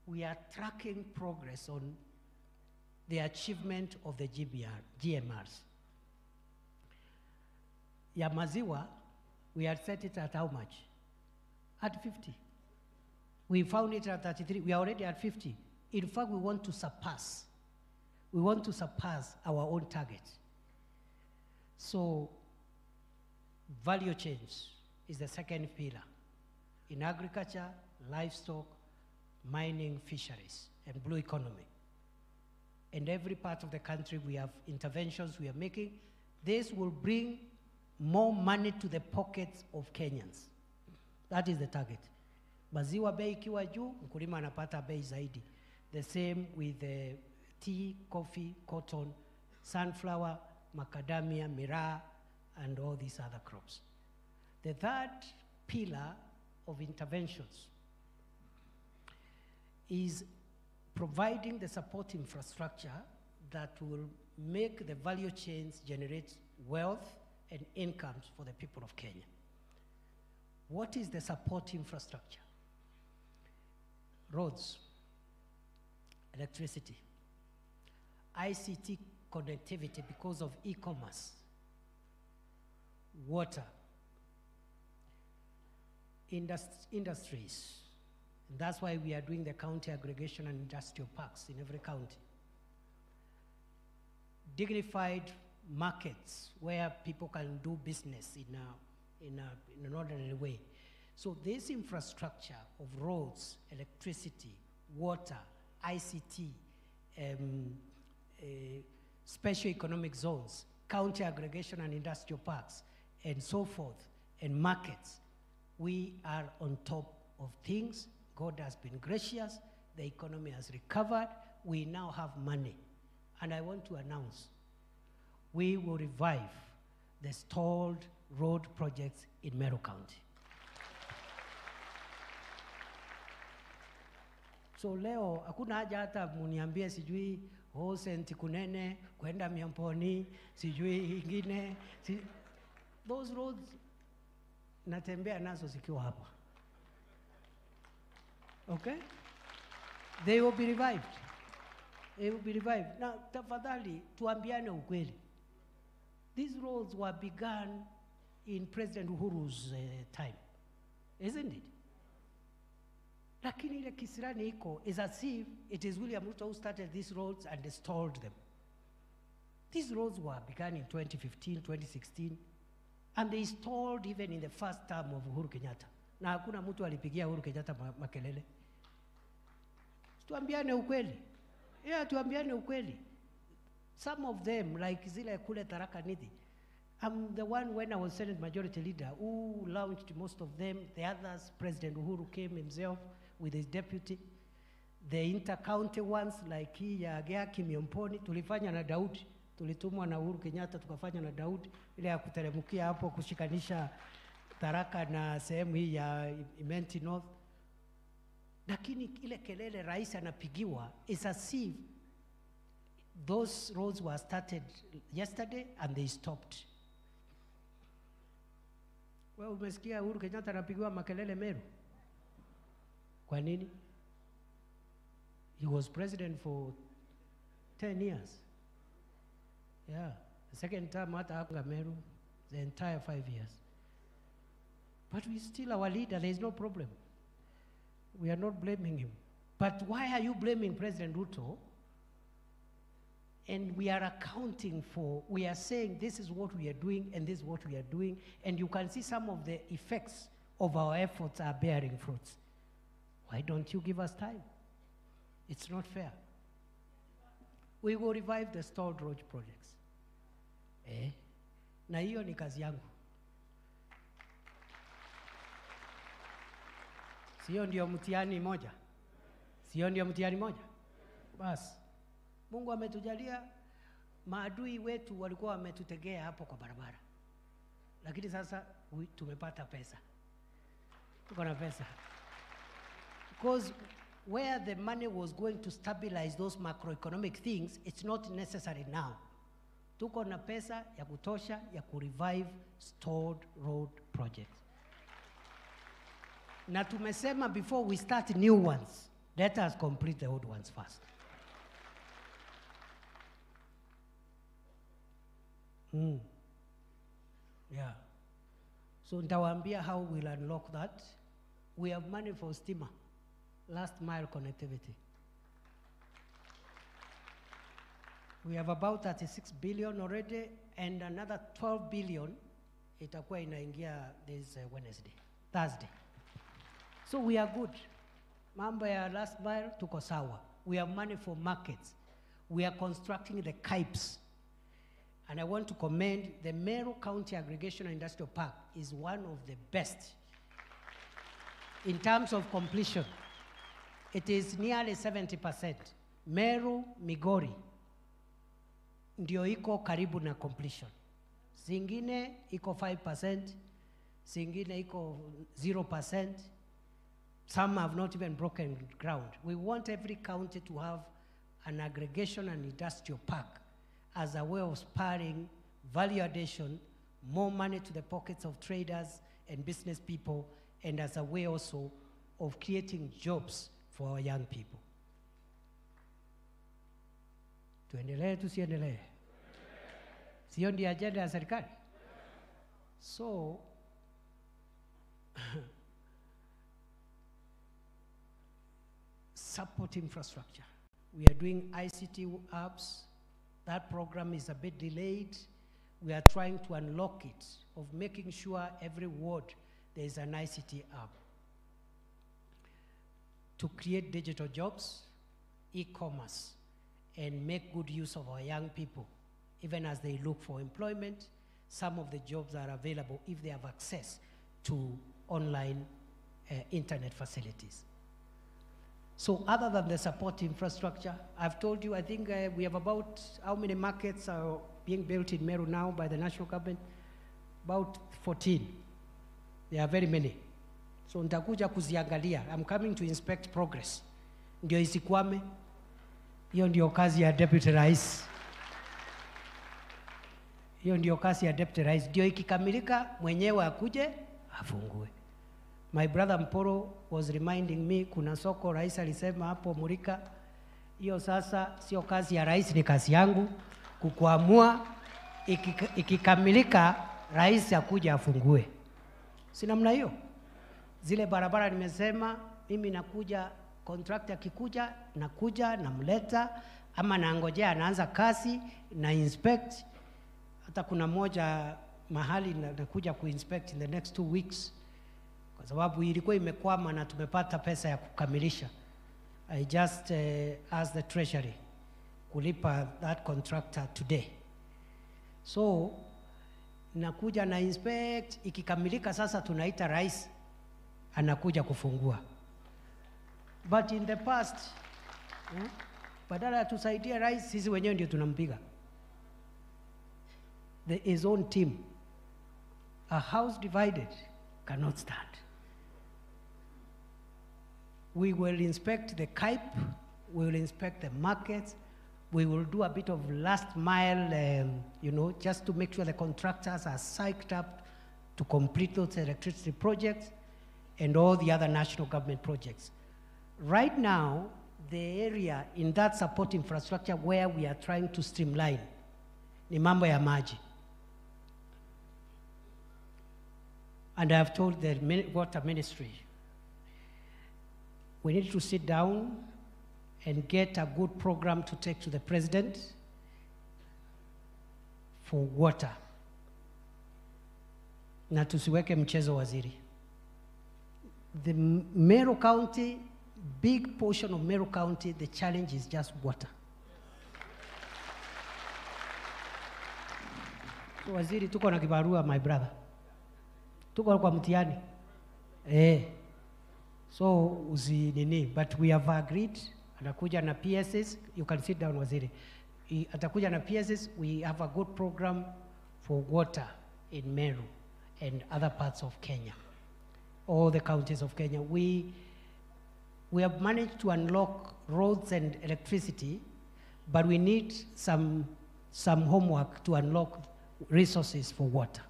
We are tracking progress on the achievement of the GMRs. Ya maziwa, we had set it at how much? At 50. We found it at 33. We are already at 50. In fact, we want to surpass. We want to surpass our own target. So, value change is the second pillar. In agriculture, livestock, mining, fisheries, and blue economy. In every part of the country, we have interventions we are making. This will bring more money to the pockets of Kenyans. That is the target. Maziwa bei ikiwa juu, mkulima anapata bei zaidi. The same with tea, coffee, cotton, sunflower, macadamia, miraa, and all these other crops. The third pillar of interventions is providing the support infrastructure that will make the value chains generate wealth and incomes for the people of Kenya. What is the support infrastructure? Roads, electricity, ICT connectivity because of e-commerce, water, industries. And that's why we are doing the county aggregation and industrial parks in every county. Dignified markets where people can do business in an ordinary way. So this infrastructure of roads, electricity, water, ICT, special economic zones, county aggregation and industrial parks, and so forth, and markets, we are on top of things. God has been gracious. The economy has recovered. We now have money. And I want to announce, we will revive the stalled road projects in Meru County. So leo, hakuna haja hata muniambie sijui senti kunene, kwenda Miamponi, sijui ingine. Those roads, natembea nazo zikiwa hapa. Okay? They will be revived. They will be revived. Now, tafadhali, tuambiane ukweli. These roads were begun in President Uhuru's time, isn't it? Lakini ile kisirani iko is as if it is William Ruto who started these roads and stalled them. These roads were begun in 2015, 2016, and they stalled even in the first term of Uhuru Kenyatta. Na hakuna mtu alipigia Uhuru Kenyatta makelele. Tuambiane ukweli. Yeah, tuambiane ukweli. Some of them, like zile kule Tharaka Nithi, I'm the one when I was Senate Majority Leader who launched most of them. The others, President Uhuru came himself with his deputy. The inter-county ones, like hii ya Gea Kimiomponi, tulifanya na Daudi. tulitumwa na Uhuru Kenyatta tukafanya na Daudi ile ya kuteremkia hapo kushikanisha Tharaka na sehemu hii ya Imenti North. Lakini ile kelele rais anapigiwa is as if those roads were started yesterday and they stopped. Wewe umesikia Uhuru Kenyatta anapigiwa makelele Meru? Kwa nini? He was president for 10 years. Yeah, the second time hata Meru, the entire 5 years. But we still our leader, there is no problem. We are not blaming him. But why are you blaming President Ruto? And we are accounting for, we are saying this is what we are doing and this is what we are doing, and you can see some of the effects of our efforts are bearing fruits. Why don't you give us time? It's not fair. We will revive the stalled road projects. Na hiyo ni kazi yangu. Sio ndio mtihani moja? Sio ndio mtihani moja? Basi Mungu ametujalia, maadui wetu walikuwa wametutegea hapo kwa barabara. Lakini sasa tumepata pesa. Tuko na pesa. Because where the money was going to stabilize those macroeconomic things, it's not necessary now. Tuko na pesa ya kutosha ya kurevive stalled road projects. Na tumesema before we start new ones, let us complete the old ones first. Yeah. So nitawaambia how we'll unlock that. We have money for stima, last mile connectivity. We have about 36 billion already, and another 12 billion itakuwa inaingia this Thursday. So we are good. Mambo ya last mile tuko sawa. We have money for markets. We are constructing the KIPES. And I want to commend the Meru County Aggregation and Industrial Park is one of the best in terms of completion. It is nearly 70%. Meru, Migori, ndio iko karibu na completion. Zingine iko 5%, zingine iko 0%. Some have not even broken ground. We want every county to have an aggregation and industrial park as a way of spurring value addition, more money to the pockets of traders and business people, and as a way also of creating jobs for our young people. Tuendelee tusiendelee? Sio ndio agenda ya serikali? So support infrastructure. We are doing ICT apps. That program is a bit delayed. We are trying to unlock it, of making sure every ward there is an ICT app. To create digital jobs, e-commerce, and make good use of our young people, even as they look for employment. Some of the jobs are available if they have access to online internet facilities. So other than the support infrastructure, I've told you, I think we have about, how many markets are being built in Meru now by the national government? About 14. There are very many. So nitakuja kuziangalia. I'm coming to inspect progress. Ndio isikwame. Hiyo ndio kazi ya Deputy Rais. Hiyo ndio kazi ya Deputy Rais. Ndio ikikamilika mwenyewe akuje afungue. My brother Mporo was reminding me, kuna soko rais alisema hapo Murika, hiyo sasa sio kazi ya rais, ni kazi yangu kukuamua ikikamilika rais akuja afungue. Si namna hiyo? Zile barabara nimesema mimi nakuja, contractor akikuja nakuja namleta, ama naangojea anaanza kazi na inspect. Hata kuna moja mahali nakuja kuinspect in the next 2 weeks. Kwa sababu ilikuwa imekwama na tumepata pesa ya kukamilisha. I just asked the treasury kulipa that contractor today. So nakuja na inspect, ikikamilika sasa tunaita rais anakuja kufungua. But in the past, badala ya tusaidia rais, sisi wenyewe ndio tunampiga. his own team. A house divided cannot stand. We will inspect the Cape, we will inspect the markets, we will do a bit of last mile, just to make sure the contractors are psyched up to complete those electricity projects and all the other national government projects. Right now, the area in that support infrastructure where we are trying to streamline ni mambo ya maji. And I have told the water ministry, we need to sit down and get a good program to take to the president for water. Na tusiweke mchezo waziri. The Meru County, big portion of Meru County, the challenge is just water. So, waziri, tuko na kibarua, my brother. Tuko kwa mtihani. So usinini, but we have agreed, atakuja na PSS, you can sit down waziri. Atakuja na PSS, we have a good program for water in Meru and other parts of Kenya, all the counties of Kenya. We have managed to unlock roads and electricity, but we need some homework to unlock resources for water.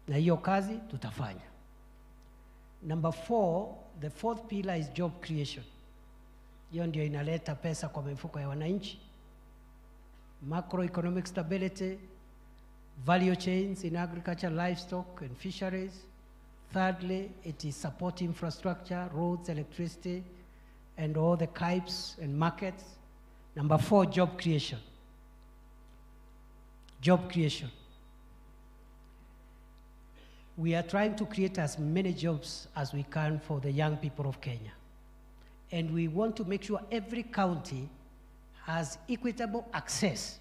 Na hiyo kazi tutafanya. Number 4, the 4th pillar is job creation. Hiyo ndio inaleta pesa kwa mifuko ya wananchi. Macroeconomic stability, value chains in agriculture, livestock and fisheries. Thirdly, it is support infrastructure, roads, electricity, and all the Capes and markets. Number 4, job creation. Job creation. We are trying to create as many jobs as we can for the young people of Kenya. And we want to make sure every county has equitable access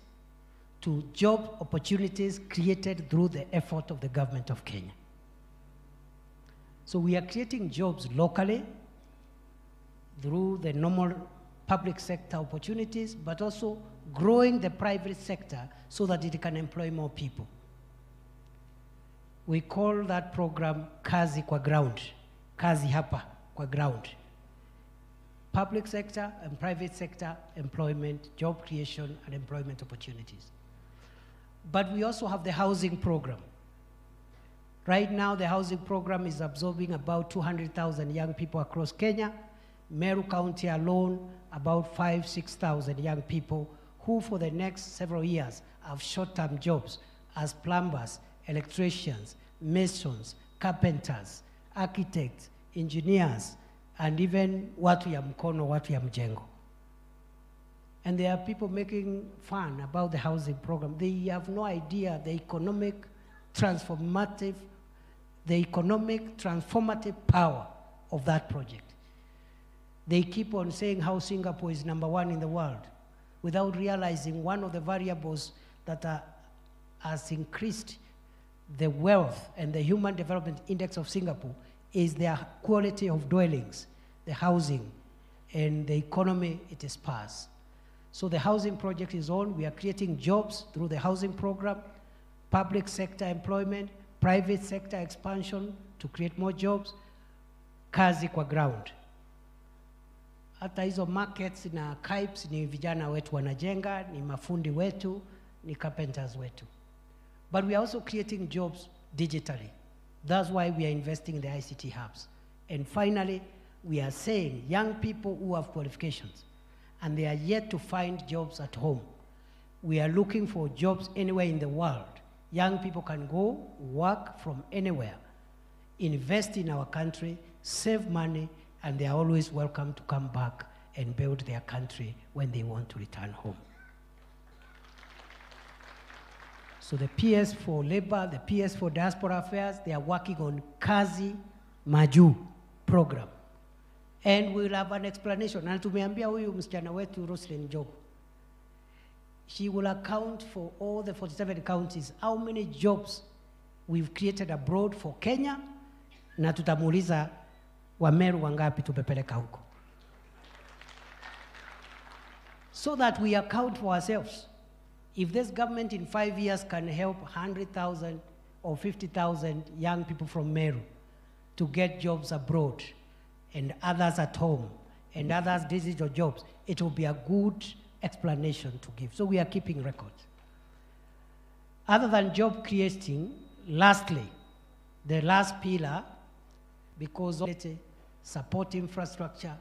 to job opportunities created through the effort of the government of Kenya. So we are creating jobs locally through the normal public sector opportunities, but also growing the private sector so that it can employ more people. We call that program Kazi kwa Ground, Kazi hapa kwa ground. Public sector and private sector employment, job creation and employment opportunities. But we also have the housing program. Right now, the housing program is absorbing about 200,000 young people across Kenya. Meru County alone, about 6,000 young people who for the next several years have short-term jobs as plumbers, electricians, masons, carpenters, architects, engineers, and even watu ya mkono, watu ya mjengo. And there are people making fun about the housing program. They have no idea the economic transformative power of that project. They keep on saying how Singapore is #1 in the world without realizing one of the variables that has increased the wealth and the human development index of Singapore is their quality of dwellings, the housing, and the economy it is sparse. So the housing project is on. We are creating jobs through the housing program, public sector employment, private sector expansion to create more jobs, kazi kwa ground. Hata hizo markets na Capes ni vijana wetu wanajenga, ni mafundi wetu, ni carpenters wetu. But we are also creating jobs digitally. That's why we are investing in the ICT hubs. And finally, we are saying young people who have qualifications and they are yet to find jobs at home. We are looking for jobs anywhere in the world. Young people can go work from anywhere, invest in our country, save money, and they are always welcome to come back and build their country when they want to return home. So the PS for Labor, the PS for Diaspora Affairs, they are working on Kazi Maju program. And we will have an explanation. Na tumeambia huyu msichana wetu Roslyn Jogo. She will account for all the 47 counties, how many jobs we've created abroad for Kenya, na tutamuuliza Wameru wangapi tupepeleka huko. So that we account for ourselves. If this government in 5 years can help 100,000 or 50,000 young people from Meru to get jobs abroad and others at home and others digital jobs, it will be a good explanation to give. So we are keeping records. Other than job creating, lastly, the last pillar, because of support infrastructure,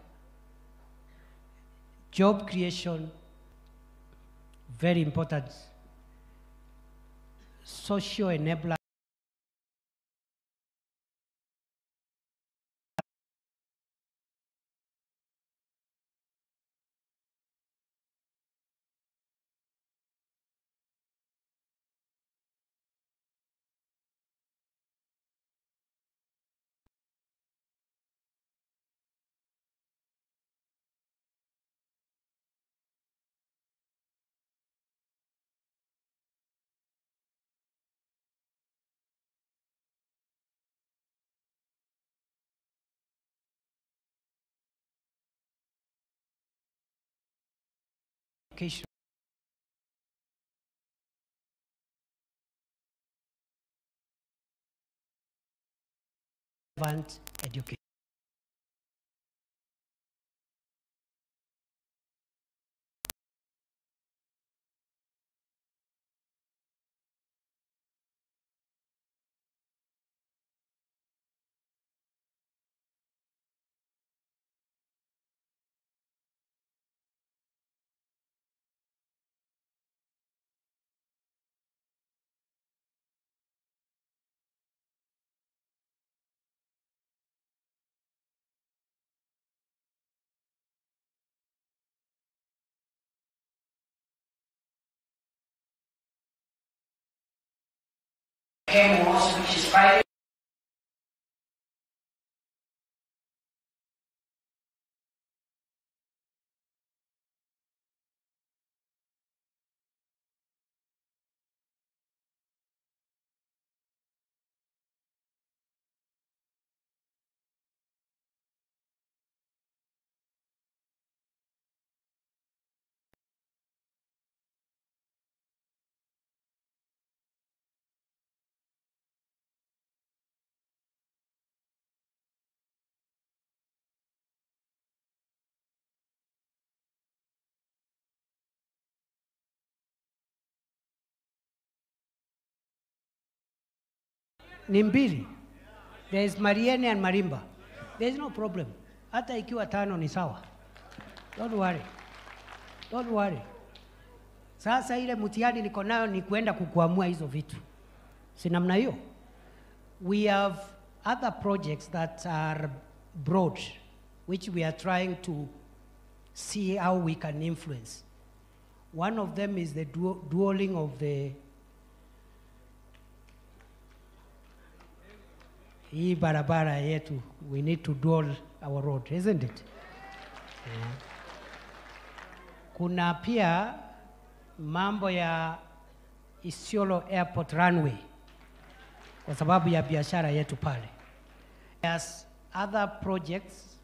job creation, very important, social enabler. Education. Education. Which is private. Ni mbili. There is Mariene and Marimba. There is no problem. Hata ikiwa tano ni sawa. Don't worry. Don't worry. Sasa ile mtihani niko nayo ni kuenda kukuamua hizo vitu. Si namna hiyo. We have other projects that are broad, which we are trying to see how we can influence. One of them is the dualing of the hii barabara yetu. We need to dual our road, isn't it? Yeah. Kuna pia mambo ya Isiolo Airport runway kwa sababu ya biashara yetu pale. There's other projects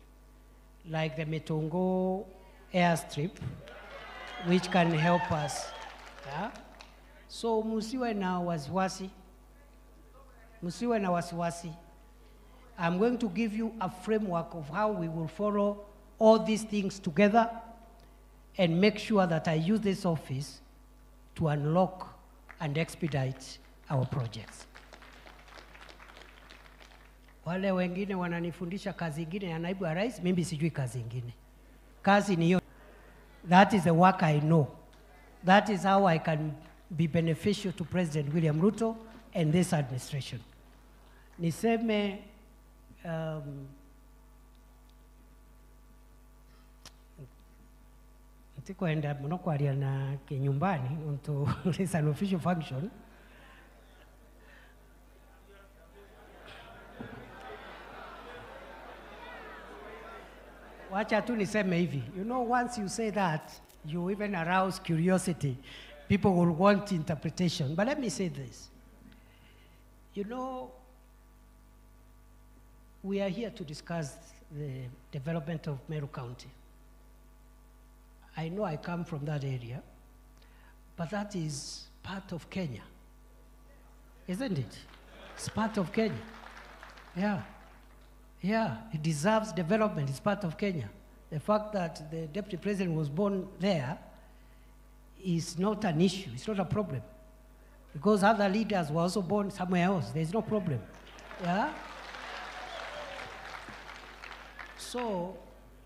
like the Metongo airstrip which can help us. Yeah? So musiwe na wasiwasi. Musiwe na wasiwasi. I'm going to give you a framework of how we will follow all these things together and make sure that I use this office to unlock and expedite our projects. Wale wengine wananifundisha kazi ingine ya naibu wa rais, mimi sijui kazi ingine. Kazi ni hiyo. That is the work I know. That is how I can be beneficial to President William Ruto and this administration. Niseme ntikoenda mnokwaria na kinyumbani unto it's an official function. Wacha tu niseme hivi. You know, once you say that, you even arouse curiosity. People will want interpretation. But let me say this. You know, we are here to discuss the development of Meru County. I know I come from that area, But that is part of Kenya, isn't it? It's part of Kenya. Yeah. Yeah, it deserves development. It's part of Kenya. The fact that the deputy president was born there is not an issue. It's not a problem. Because other leaders were also born somewhere else. There's no problem. Yeah? So,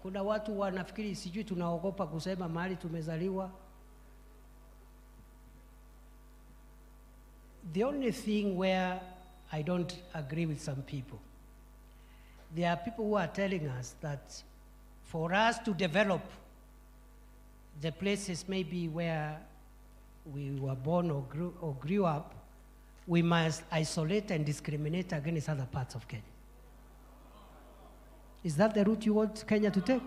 kuna watu wanafikiri sijui tunaogopa kusema mahali tumezaliwa. The only thing where I don't agree with some people, there are people who are telling us that for us to develop the places maybe where we were born or grew up, we must isolate and discriminate against other parts of Kenya. Is that the route you want Kenya to take?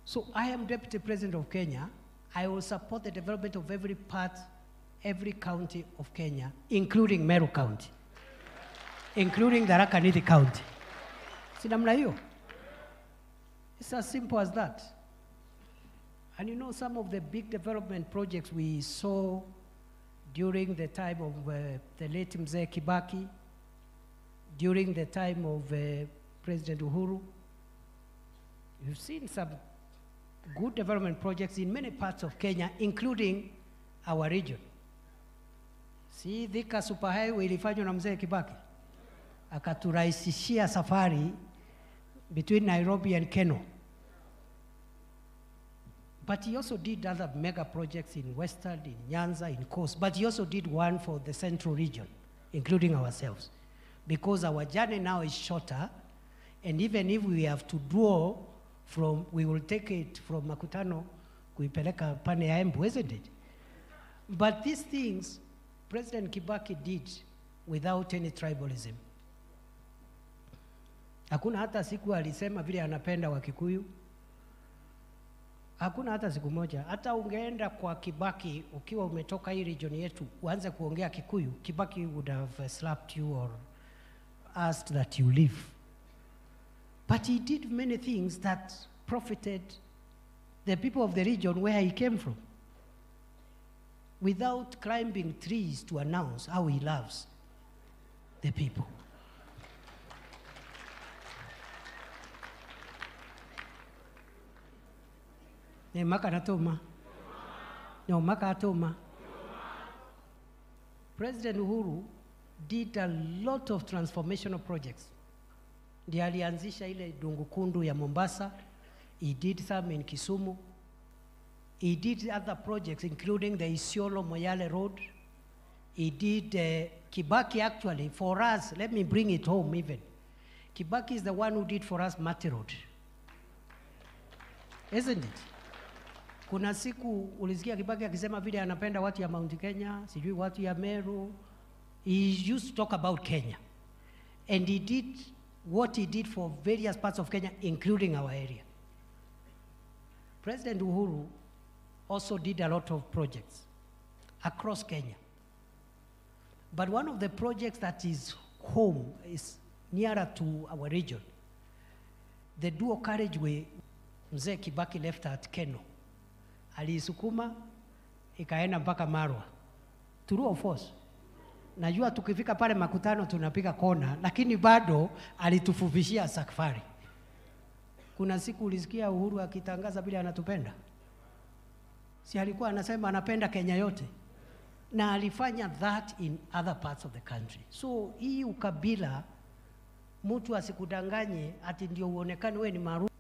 So I am Deputy President of Kenya. I will support the development of every part, every county of Kenya, including Meru County, including Tharaka Nithi County. Si namna hiyo? It's as simple as that. And you know, some of the big development projects we saw during the time of the late Mzee Kibaki, during the time of President Uhuru, you've seen some good development projects in many parts of Kenya, including our region. See, Thika Superhighway ilifanywa na Mzee Kibaki. Akaturahisishia safari between Nairobi and Keno. But he also did other mega projects in Western, in Nyanza, in Coast. But he also did one for the central region, including ourselves. Because our journey now is shorter, and even if we have to draw from, we will take it from Makutano, kuipeleka pane ya Embu, isn't it? But these things, President Kibaki did without any tribalism. Hakuna hata siku alisema vile anapenda Wakikuyu. Hakuna hata siku moja. Hata ungeenda kwa Kibaki, ukiwa umetoka hii region yetu, uanze kuongea Kikuyu, Kibaki would have slapped you or asked that you leave. But he did many things that profited the people of the region where he came from, without climbing trees to announce how he loves the people. President Uhuru did a lot of transformational projects. Ndiye alianzisha ile Dungukundu ya Mombasa. He did some in Kisumu. He did other projects, including the Isiolo-Moyale Road. He did Kibaki, actually, for us, let me bring it home even. Kibaki is the one who did for us Mati Road. Isn't it? Kuna siku ulisikia Kibaki akisema vile anapenda watu ya Mount Kenya, sijui watu ya Meru. He used to talk about Kenya. And he did what he did for various parts of Kenya, including our area. President Uhuru also did a lot of projects across Kenya. But one of the projects that is home, is nearer to our region, the dual carriageway Mzee Kibaki left at Keno. Aliisukuma, ikaenda mpaka Marwa. True or false? Najua tukifika pale Makutano tunapiga kona, lakini bado alitufufishia safari. Kuna siku ulisikia Uhuru akitangaza bila anatupenda? Si alikuwa anasema anapenda Kenya yote? Na alifanya that in other parts of the country. So hii ukabila, mtu asikudanganye ati ndio uonekane wewe ni maarufu,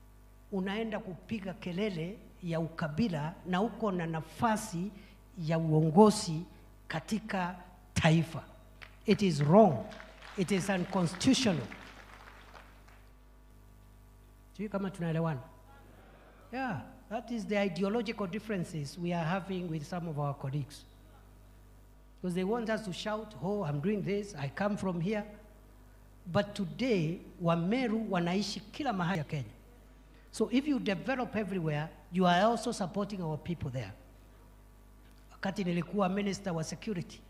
unaenda kupiga kelele ya ukabila na uko na nafasi ya uongozi katika taifa. It is wrong. It is unconstitutional. Sijui kama tunaelewana? Yeah, that is the ideological differences we are having with some of our colleagues. Because they want us to shout, oh, I'm doing this, I come from here. But today, Wameru wanaishi kila mahali ya Kenya. So if you develop everywhere, you are also supporting our people there. Wakati nilikuwa minister wa security,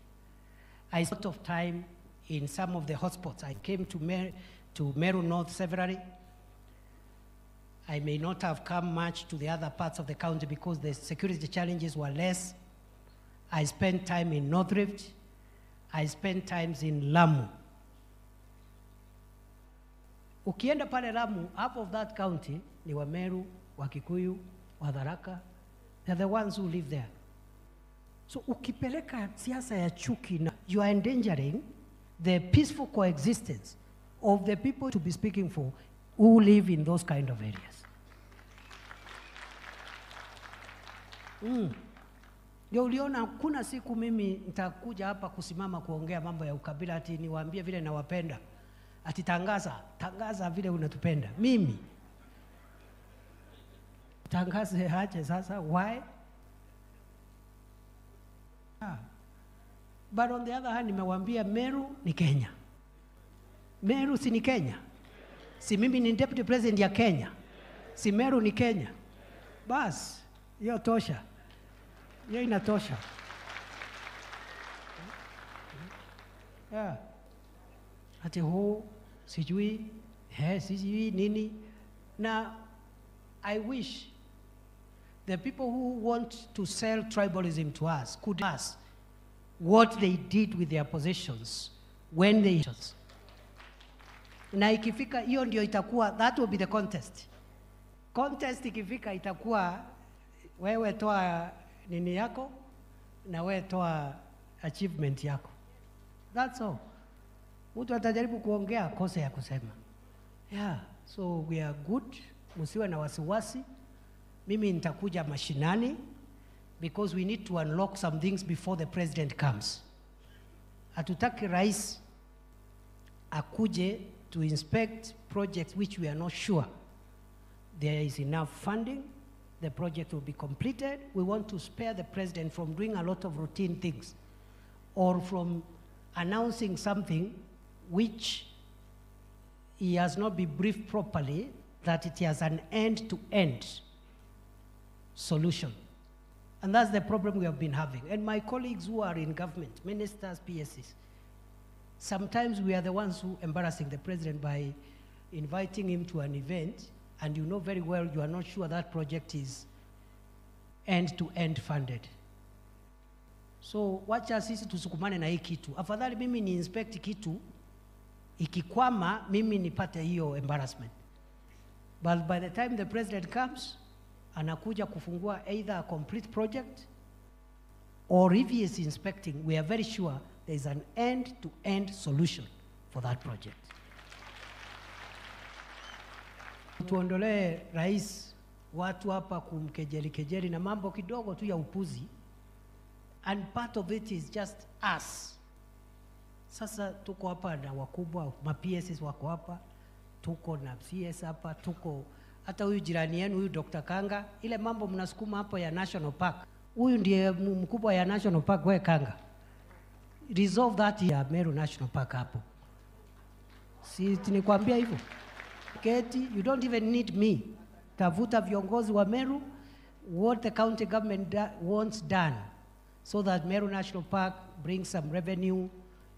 I spent a lot of time in some of the hotspots. I came to Meru North severally. I may not have come much to the other parts of the county because the security challenges were less. I spent time in North Rift. I spent times in Lamu. Ukienda pale Lamu, half of that county ni wa Meru, wa Kikuyu, wa Tharaka. They're the ones who live there. So ukipeleka siasa ya chuki, you are endangering the peaceful coexistence of the people to be speaking for who live in those kind of areas. Ndio uliona kuna siku mimi nitakuja hapa kusimama kuongea mambo ya ukabila ati niwaambie vile nawapenda. Ati tangaza vile unatupenda. Mimi tangaze aje sasa, why? But on the other hand, nimewaambia Meru ni Kenya. Meru si ni Kenya? Si mimi ni deputy president ya Kenya? Si Meru ni Kenya? Bas, hiyo tosha. Hiyo inatosha. Ati sijui nini. Now, I wish the people who want to sell tribalism to us could ask what they did with their possessions when they... Na ikifika, hiyo ndio itakuwa, that will be the contest. Contest ikifika itakuwa, wewe toa nini yako, na wewe toa achievement yako. That's all. Mtu atajaribu kuongea kosa ya kusema. Yeah, so we are good. Musiwe na wasiwasi. Mimi nitakuja mashinani because we need to unlock some things before the president comes. Hatutaki rais akuje to inspect projects which we are not sure there is enough funding, the project will be completed. We want to spare the president from doing a lot of routine things or from announcing something which he has not been briefed properly that it has an end-to-end solution. And that's the problem we have been having. And my colleagues who are in government, ministers, PSs, sometimes we are the ones who embarrassing the president by inviting him to an event, and you know very well you are not sure that project is end-to-end funded. So wacha sisi tusukumane na hii kitu. Afadhali mimi ni inspect kitu, ikikwama mimi nipate hiyo embarrassment. But by the time the president comes, anakuja kufungua either a complete project, or if he is inspecting, we are very sure there is an end-to-end solution for that project. Tuondolee rais watu hapa kumkejeli na mambo kidogo tu ya upuzi, and part of it is just us. Sasa tuko hapa na wakubwa, ma-PSs wako hapa, tuko na CS hapa, tuko hata huyu jirani yenu huyu Dr. Kanga, ile mambo mnasukuma hapo ya National Park. Huyu ndiye mkubwa ya National Park, we Kanga. Resolve that ya Meru National Park hapo. Si tinikwambia hivyo. Keti, you don't even need me. Tafuta viongozi wa Meru, what the county government wants done, so that Meru National Park brings some revenue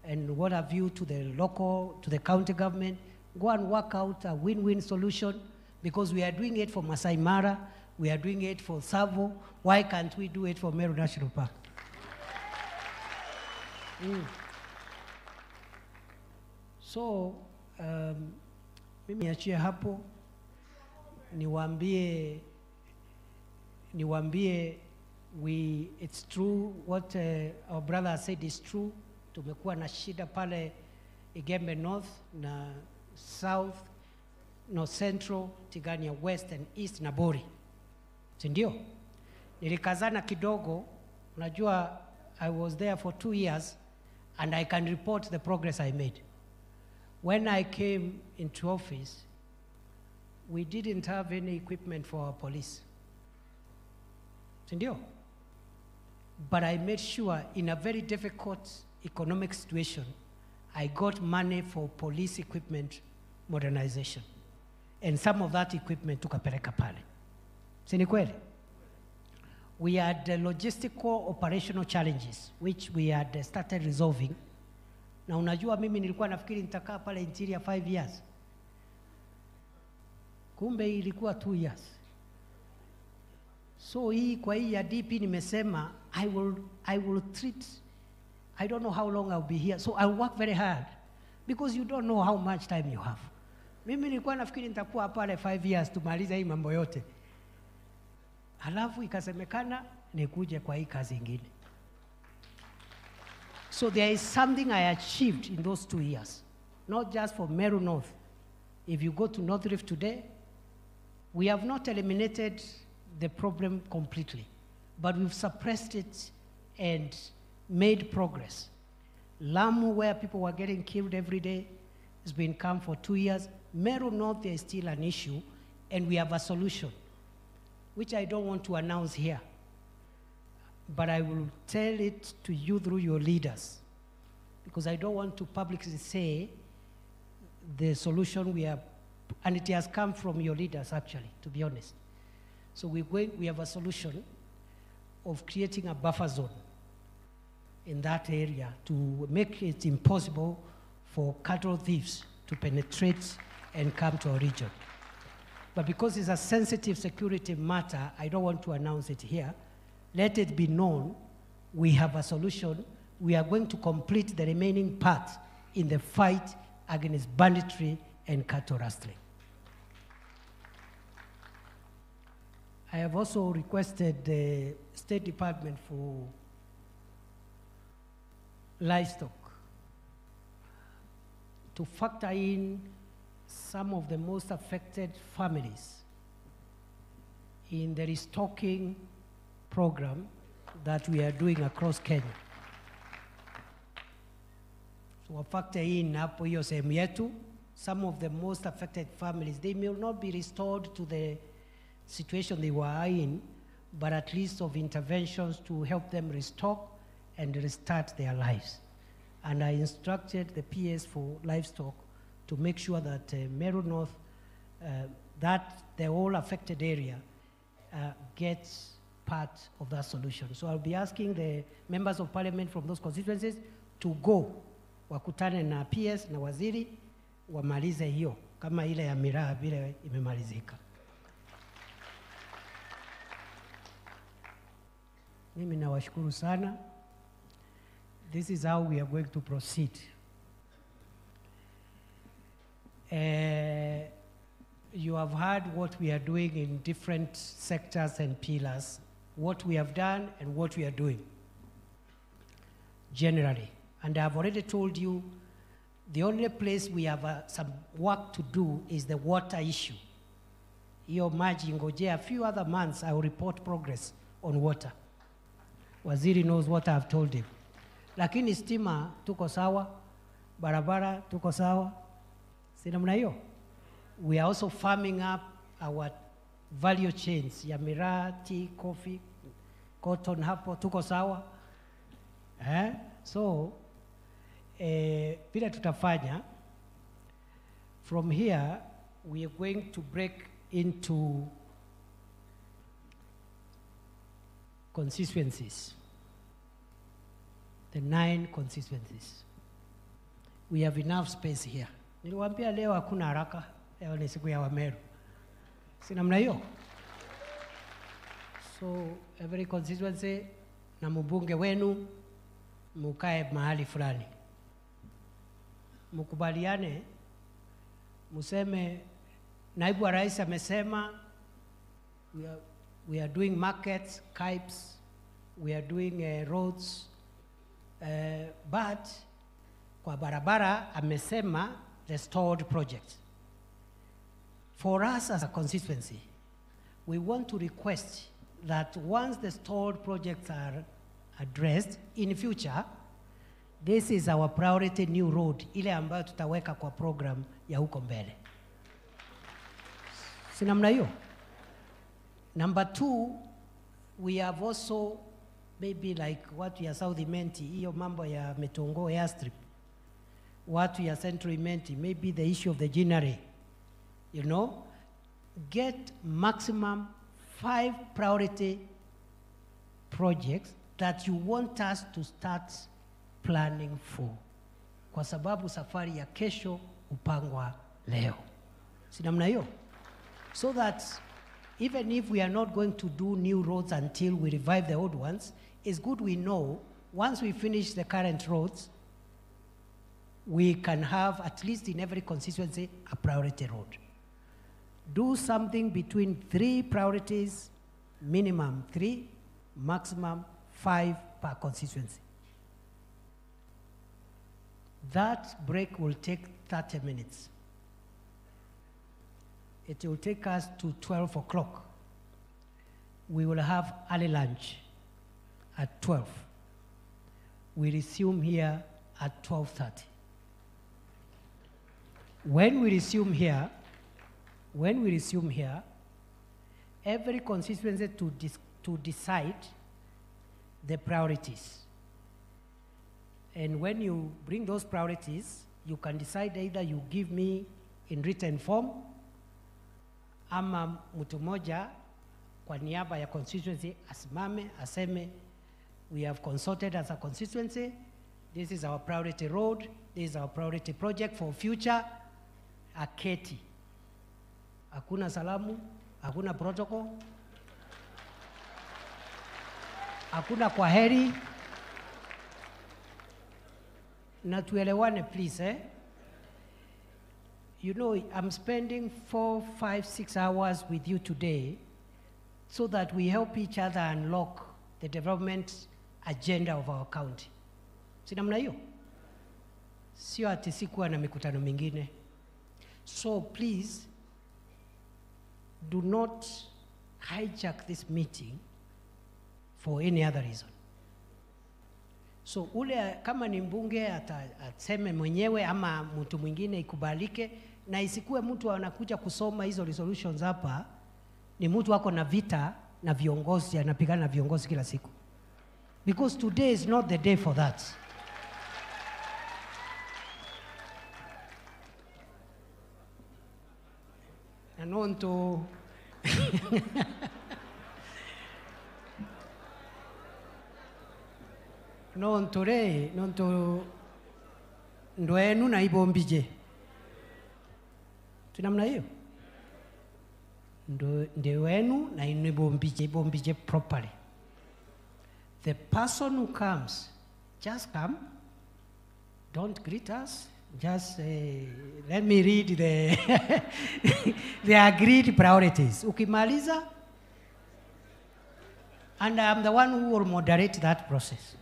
and what have you to the local, to the county government. Go and work out a win-win solution, because we are doing it for Masai Mara, we are doing it for Savo. Why can't we do it for Meru National Park? So, mimi niachie hapo, niwaambie it's true what our brother said is true. Tumekuwa na shida pale Igembe North na South, North Central, Tigania West and East na Bori. Sindio? Nilikazana kidogo, unajua I was there for 2 years and I can report the progress I made. When I came into office, we didn't have any equipment for our police. Sindio? But I made sure in a very difficult economic situation, I got money for police equipment modernization. And some of that equipment tukapeleka pale. Si ni kweli? We had logistical operational challenges, which we had started resolving. Na unajua mimi nilikuwa nafikiri nitakaa pale interior 5 years. kumbe ilikuwa 2 years. So hii kwa hii ya DP nimesema I will treat, I don't know how long I'll be here, so I'll work very hard because you don't know how much time you have. Mimi nilikuwa nafikiri nitakuwa pale 5 years tumaliza hii mambo yote. Halafu ikasemekana nikuje kwa hii kazi ingine. So there is something I achieved in those 2 years, not just for Meru North. If you go to North Rift today, we have not eliminated the problem completely, but we've suppressed it and made progress. Lamu, where people were getting killed every day, has been calm for 2 years. Meru North, there is still an issue, and we have a solution, which I don't want to announce here, but I will tell it to you through your leaders, because I don't want to publicly say the solution we have, and it has come from your leaders actually, to be honest. So we have a solution of creating a buffer zone in that area to make it impossible for cattle thieves to penetrate and come to our region. But because it's a sensitive security matter, I don't want to announce it here. Let it be known we have a solution. We are going to complete the remaining part in the fight against banditry and cattle rustling. I have also requested the State Department for Livestock to factor in some of the most affected families in the restocking program that we are doing across Kenya. So factor in hapo hiyo sehemu yetu, some of the most affected families, they may not be restored to the situation they were in, but at least of interventions to help them restock and restart their lives. And I instructed the PS for livestock to make sure that Meru North, that the whole affected area gets part of that solution. So I'll be asking the members of parliament from those constituencies to go, wakutane na PS na waziri, wamalize hiyo, kama ile ya Miraa vile imemalizika. Mimi nawashukuru sana. This is how we are going to proceed. You have heard what we are doing in different sectors and pillars, what we have done and what we are doing generally. And I have already told you the only place we have some work to do is the water issue. Hiyo maji ngojea a few other months, I will report progress on water. Waziri knows what I have told him. Lakini stima tuko sawa, barabara tuko sawa. Sina mna hiyo? We are also farming up our value chains ya miraa, tea, coffee, cotton, hapo tuko sawa. So vile tutafanya, from here we are going to break into constituencies, the 9 constituencies. We have enough space here. Niliwaambia leo hakuna haraka, leo ni siku ya Wameru. Sina mna hiyo? So every constituency na mbunge wenu mukae mahali fulani. Mukubaliane, museme naibu wa rais amesema we are doing markets, KIPES, we are doing roads, but kwa barabara amesema the stored project. For us as a constituency, we want to request that once the stored projects are addressed in future, this is our priority new road, ile ambayo tutaweka kwa program ya huko mbele. Sina mna hiyo? Number 2, we have also maybe like watu ya South Imenti, hiyo mambo ya Metongo airstrip, watu ya Central Imenti, maybe the issue of the Jinare, you know, get maximum 5 priority projects that you want us to start planning for. Kwa sababu safari ya kesho upangwa leo. Si namna hiyo? so that even if we are not going to do new roads until we revive the old ones, it's good we know once we finish the current roads, we can have, at least in every constituency, a priority road. Do something between 3 priorities, minimum 3, maximum 5 per constituency. That break will take 30 minutes. It will take us to 12 o'clock. We will have early lunch at 12. We resume here at 12:30. When we resume here, every constituency to decide the priorities. And when you bring those priorities, you can decide either you give me in written form, ama mtu moja kwa niaba ya constituency asimame aseme, we have consulted as a constituency, this is our priority road, this is our priority project for future, aketi. Hakuna salamu, hakuna protocol, hakuna kwaheri. Na tuelewane please, eh? You know, I'm spending 4, 5, 6 hours with you today so that we help each other unlock the development agenda of our county. Si namna hiyo? Sio ati sikuwa na mikutano mingine. So please, do not hijack this meeting for any other reason. So ule kama ni mbunge ataseme mwenyewe ama mtu mwingine ikubalike, na isikuwe mtu anakuja kusoma hizo resolutions hapa ni mtu wako na vita na viongozi, anapigana na viongozi kila siku. Because today is not the day for that. And on to nonto ndwenu na ibombije. Tunamna hiyo? Ndwenu na ibombije properly. The person who comes, just come. Don't greet us. Just let me read the agreed priorities. Ukimaliza, and I'm the one who will moderate that process.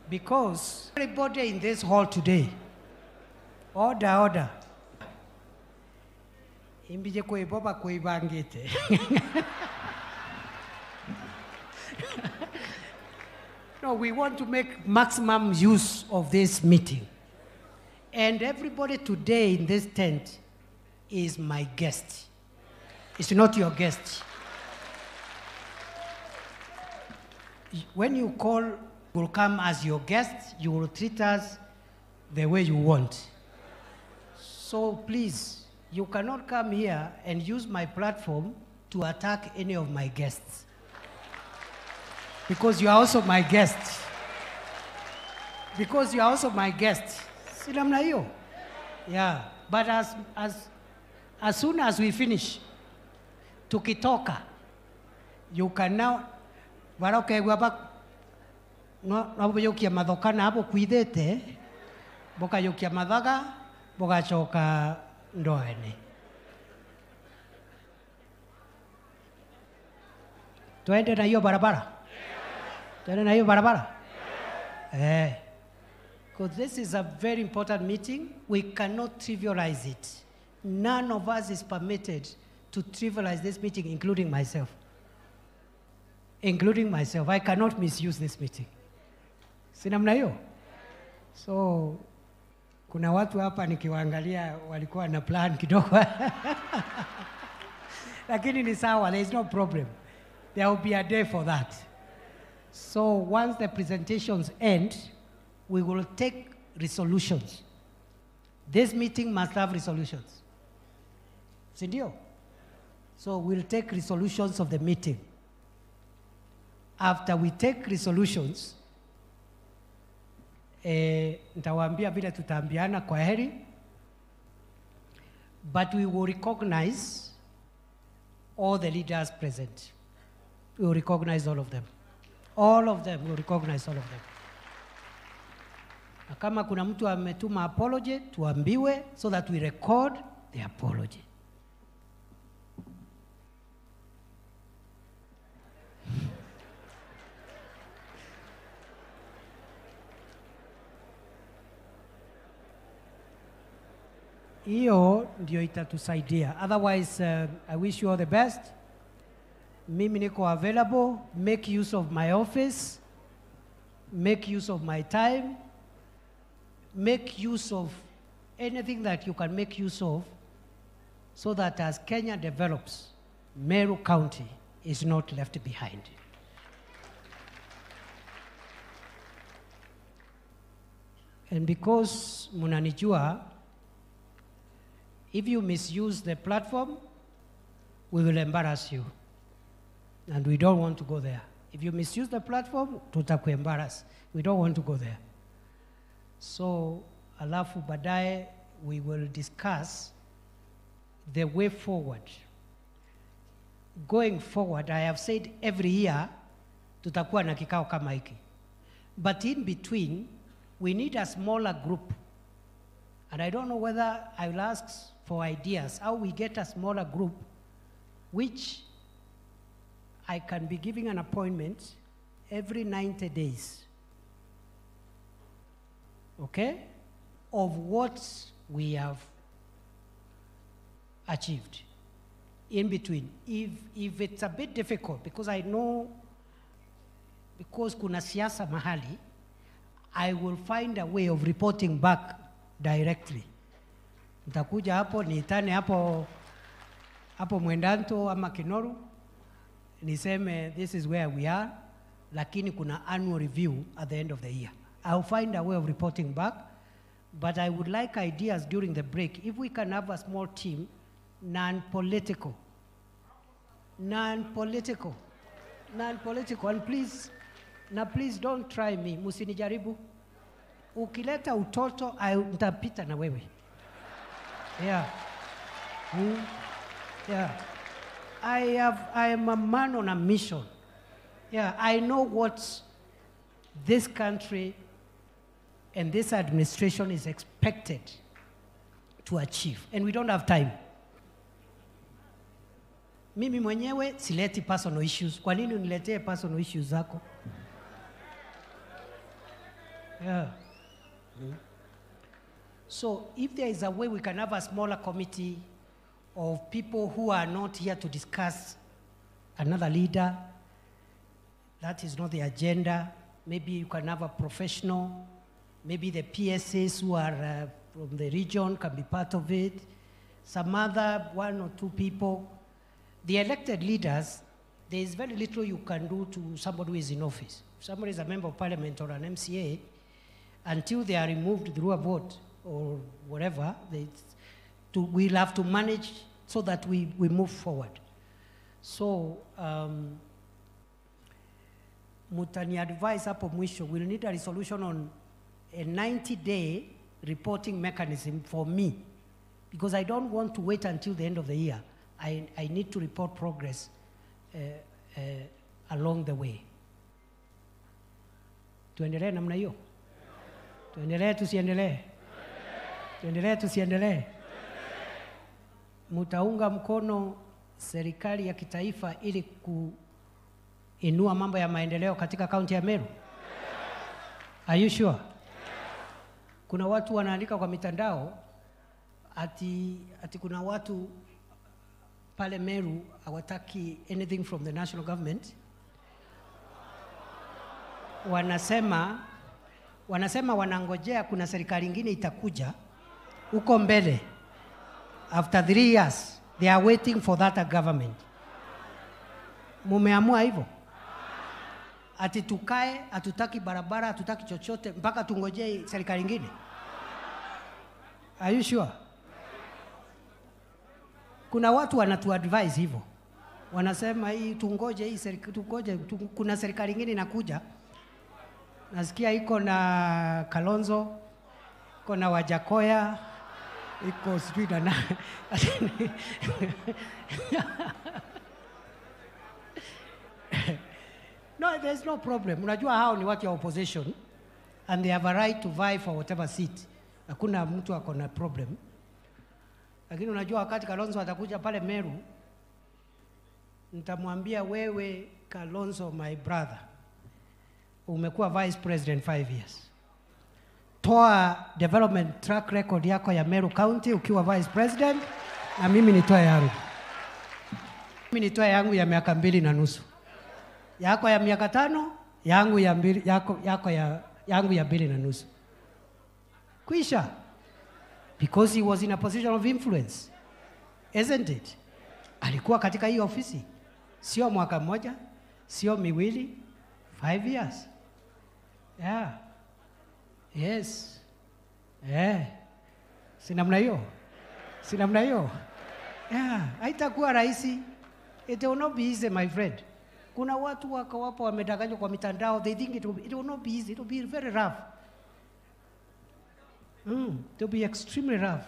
Because everybody in this hall today, order. Imbije kuiboba kuibangite. No, we want to make maximum use of this meeting. And everybody today in this tent is my guest. It's not your guest. When you call, will come as your guest, you will treat us the way you want. So please, you cannot come here and use my platform to attack any of my guests. Because you are also my guest. Because you are also my guest. Sinamna hiyo? Yeah. But as soon as we finish, tukitoka, you can now, waroke wabak, no yokia madokana hapo kuidete, boka yokia madaga, boka choka ndoene. Tuende na hiyo barabara? Tuende na hiyo barabara? Because this is a very important meeting. We cannot trivialize it. None of us is permitted to trivialize this meeting, including myself. Including myself. I cannot misuse this meeting. Sinamna hiyo? So, kuna watu hapa nikiwaangalia walikuwa na plan kidogo. Lakini ni sawa, there is no problem. There will be a day for that. So once the presentations end, we will take resolutions. This meeting must have resolutions. Sindio? So we'll take resolutions of the meeting. after we take resolutions, nitawaambia vile tutaambiana kwa heri, but we will recognize all the leaders present. We will recognize all of them. All of them, we will recognize all of them. Na kama kuna mtu ametuma apology, tuambiwe so that we record the apology. Hiyo ndio itatusaidia. Otherwise, I wish you all the best. Mimi niko available. Make use of my office. Make use of my time. Make use of anything that you can make use of, so that as Kenya develops, Meru County is not left behind. And because munanijua, if you misuse the platform, we will embarrass you. And we don't want to go there. If you misuse the platform, tutakuembarrass. We don't want to go there. So, alafu baadaye, we will discuss the way forward. Going forward, I have said every year, tutakuwa na kikao kama hiki. But in between, we need a smaller group. And I don't know whether I will ask for ideas, how we get a smaller group, which I can be giving an appointment every 90 days. Okay? Of what we have achieved in between. If it's a bit difficult, because I know, because kuna siasa mahali, I will find a way of reporting back directly. Nitakuja hapo, niitane hapo Mwendanto ama Kinoru, niseme this is where we are, lakini kuna annual review at the end of the year. I'll find a way of reporting back, but I would like ideas during the break. If we can have a small team, non-political, and please don't try me, musinijaribu. Ukileta utoto, nitapita na wewe. Yeah. Yeah. I am a man on a mission. Yeah, I know what this country and this administration is expected to achieve, and we don't have time. Mimi mwenyewe sileti personal issues. Kwa nini uniletee personal issues zako? Yeah. So if there is a way we can have a smaller committee of people who are not here to discuss another leader, that is not the agenda. Maybe you can have a professional, maybe the PSAs who are from the region can be part of it, some other one or two people. The elected leaders, there is very little you can do to somebody who is in office. If somebody is a member of parliament or an MCA, until they are removed through a vote or whatever, we'll have to manage so that we move forward. So, mutani advise hapo mwisho, we'll need a resolution on a 90-day reporting mechanism for me, because I don't want to wait until the end of the year. I need to report progress along the way. Tuendelee namna hiyo? Tuendelee tusiendelee? Tuendelee tusiendelee? Mutaunga mkono serikali ya kitaifa ili kuinua mambo ya maendeleo katika kaunti ya Meru? Are you sure? Kuna watu wanaandika kwa mitandao ati kuna watu pale Meru hawataki anything from the national government. Wanasema wanangojea kuna serikali nyingine itakuja uko mbele. After 3 years, they are waiting for that government. Mumeamua hivyo? Ati tukae, hatutaki barabara, hatutaki chochote, mpaka tungojee serikali nyingine? Are you sure? Kuna watu wanatu advise hivyo. wanasema hii tungoje, hii serikali tungoje, kuna serikali nyingine inakuja. Nasikia iko na Kalonzo, iko na Wajakoya, iko sijui na No, there's no problem. Unajua hao ni watu ya opposition and they have a right to vie for whatever seat. Hakuna mtu ako na problem. Lakini unajua wakati Kalonzo atakuja pale Meru, nitamwambia wewe Kalonzo, my brother, umekuwa vice president 5 years. Toa development track record yako ya Meru County ukiwa vice president, na mimi nitoe yangu. Mimi nitoe yangu ya miaka 2.5. Yako ya miaka 5, yangu ya 2, yangu ya 2.5. Kwisha. Because he was in a position of influence. Isn't it? Alikuwa katika hii ofisi. Sio mwaka mmoja, sio miwili, 5 years. Yeah. Yes. Si namna hiyo? Si namna hiyo? Yeah, haitakuwa rahisi. It will not be easy, my friend. Kuna watu wako hapo wamedanganywa kwa mitandao, they think it will not be easy, it will be very rough. It will be extremely rough.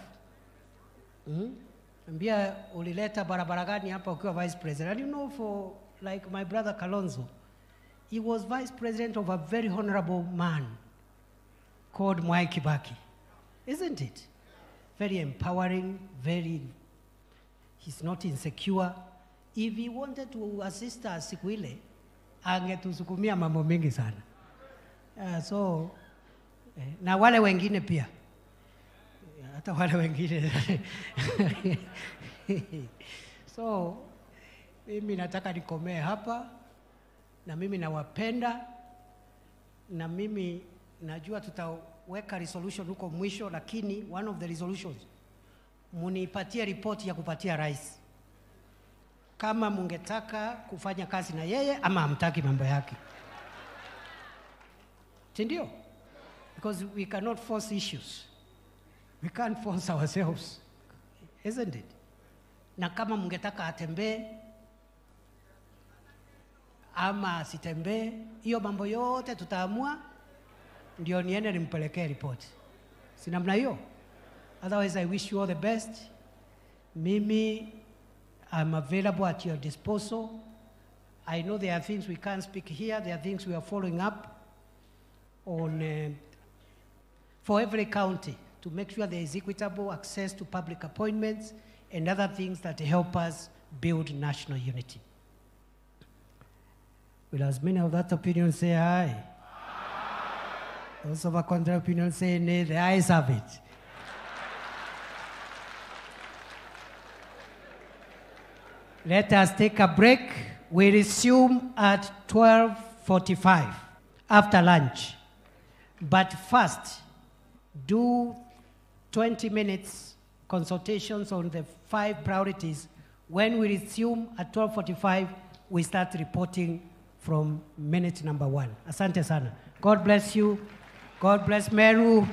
Ambia ulileta barabara gani hapa ukiwa vice president? And you know, for like my brother Kalonzo, he was vice president of a very honorable man called Mwai Kibaki. Isn't it? Very empowering, he's not insecure. If he wanted to assist us siku ile, angetusukumia mambo mengi sana. Na wale wengine pia. Hata wale wengine. So, mimi nataka nikomee hapa, na mimi nawapenda, na mimi najua tutaweka resolution huko mwisho, lakini one of the resolutions, munipatie report ya kupatia rais. Kama mungetaka kufanya kazi na yeye ama hamtaki mambo yake. Sindio? Because we cannot force issues. We can't force ourselves. Isn't it? Na kama mungetaka atembee ama asitembee, hiyo mambo yote tutaamua, ndio niende nimpelekee report. Si namna hiyo? Otherwise, I wish you all the best. Mimi, I'm available at your disposal. I know there are things we can't speak here. There are things we are following up on for every county to make sure there is equitable access to public appointments and other things that help us build national unity. Will as many of that opinion say aye? Those of a contrary opinion say nay. The ayes have it. Let us take a break. We resume at 12:45 after lunch. But first, do 20 minutes consultations on the 5 priorities. When we resume at 12:45, we start reporting from minute number 1. Asante sana. God bless you. God bless Meru.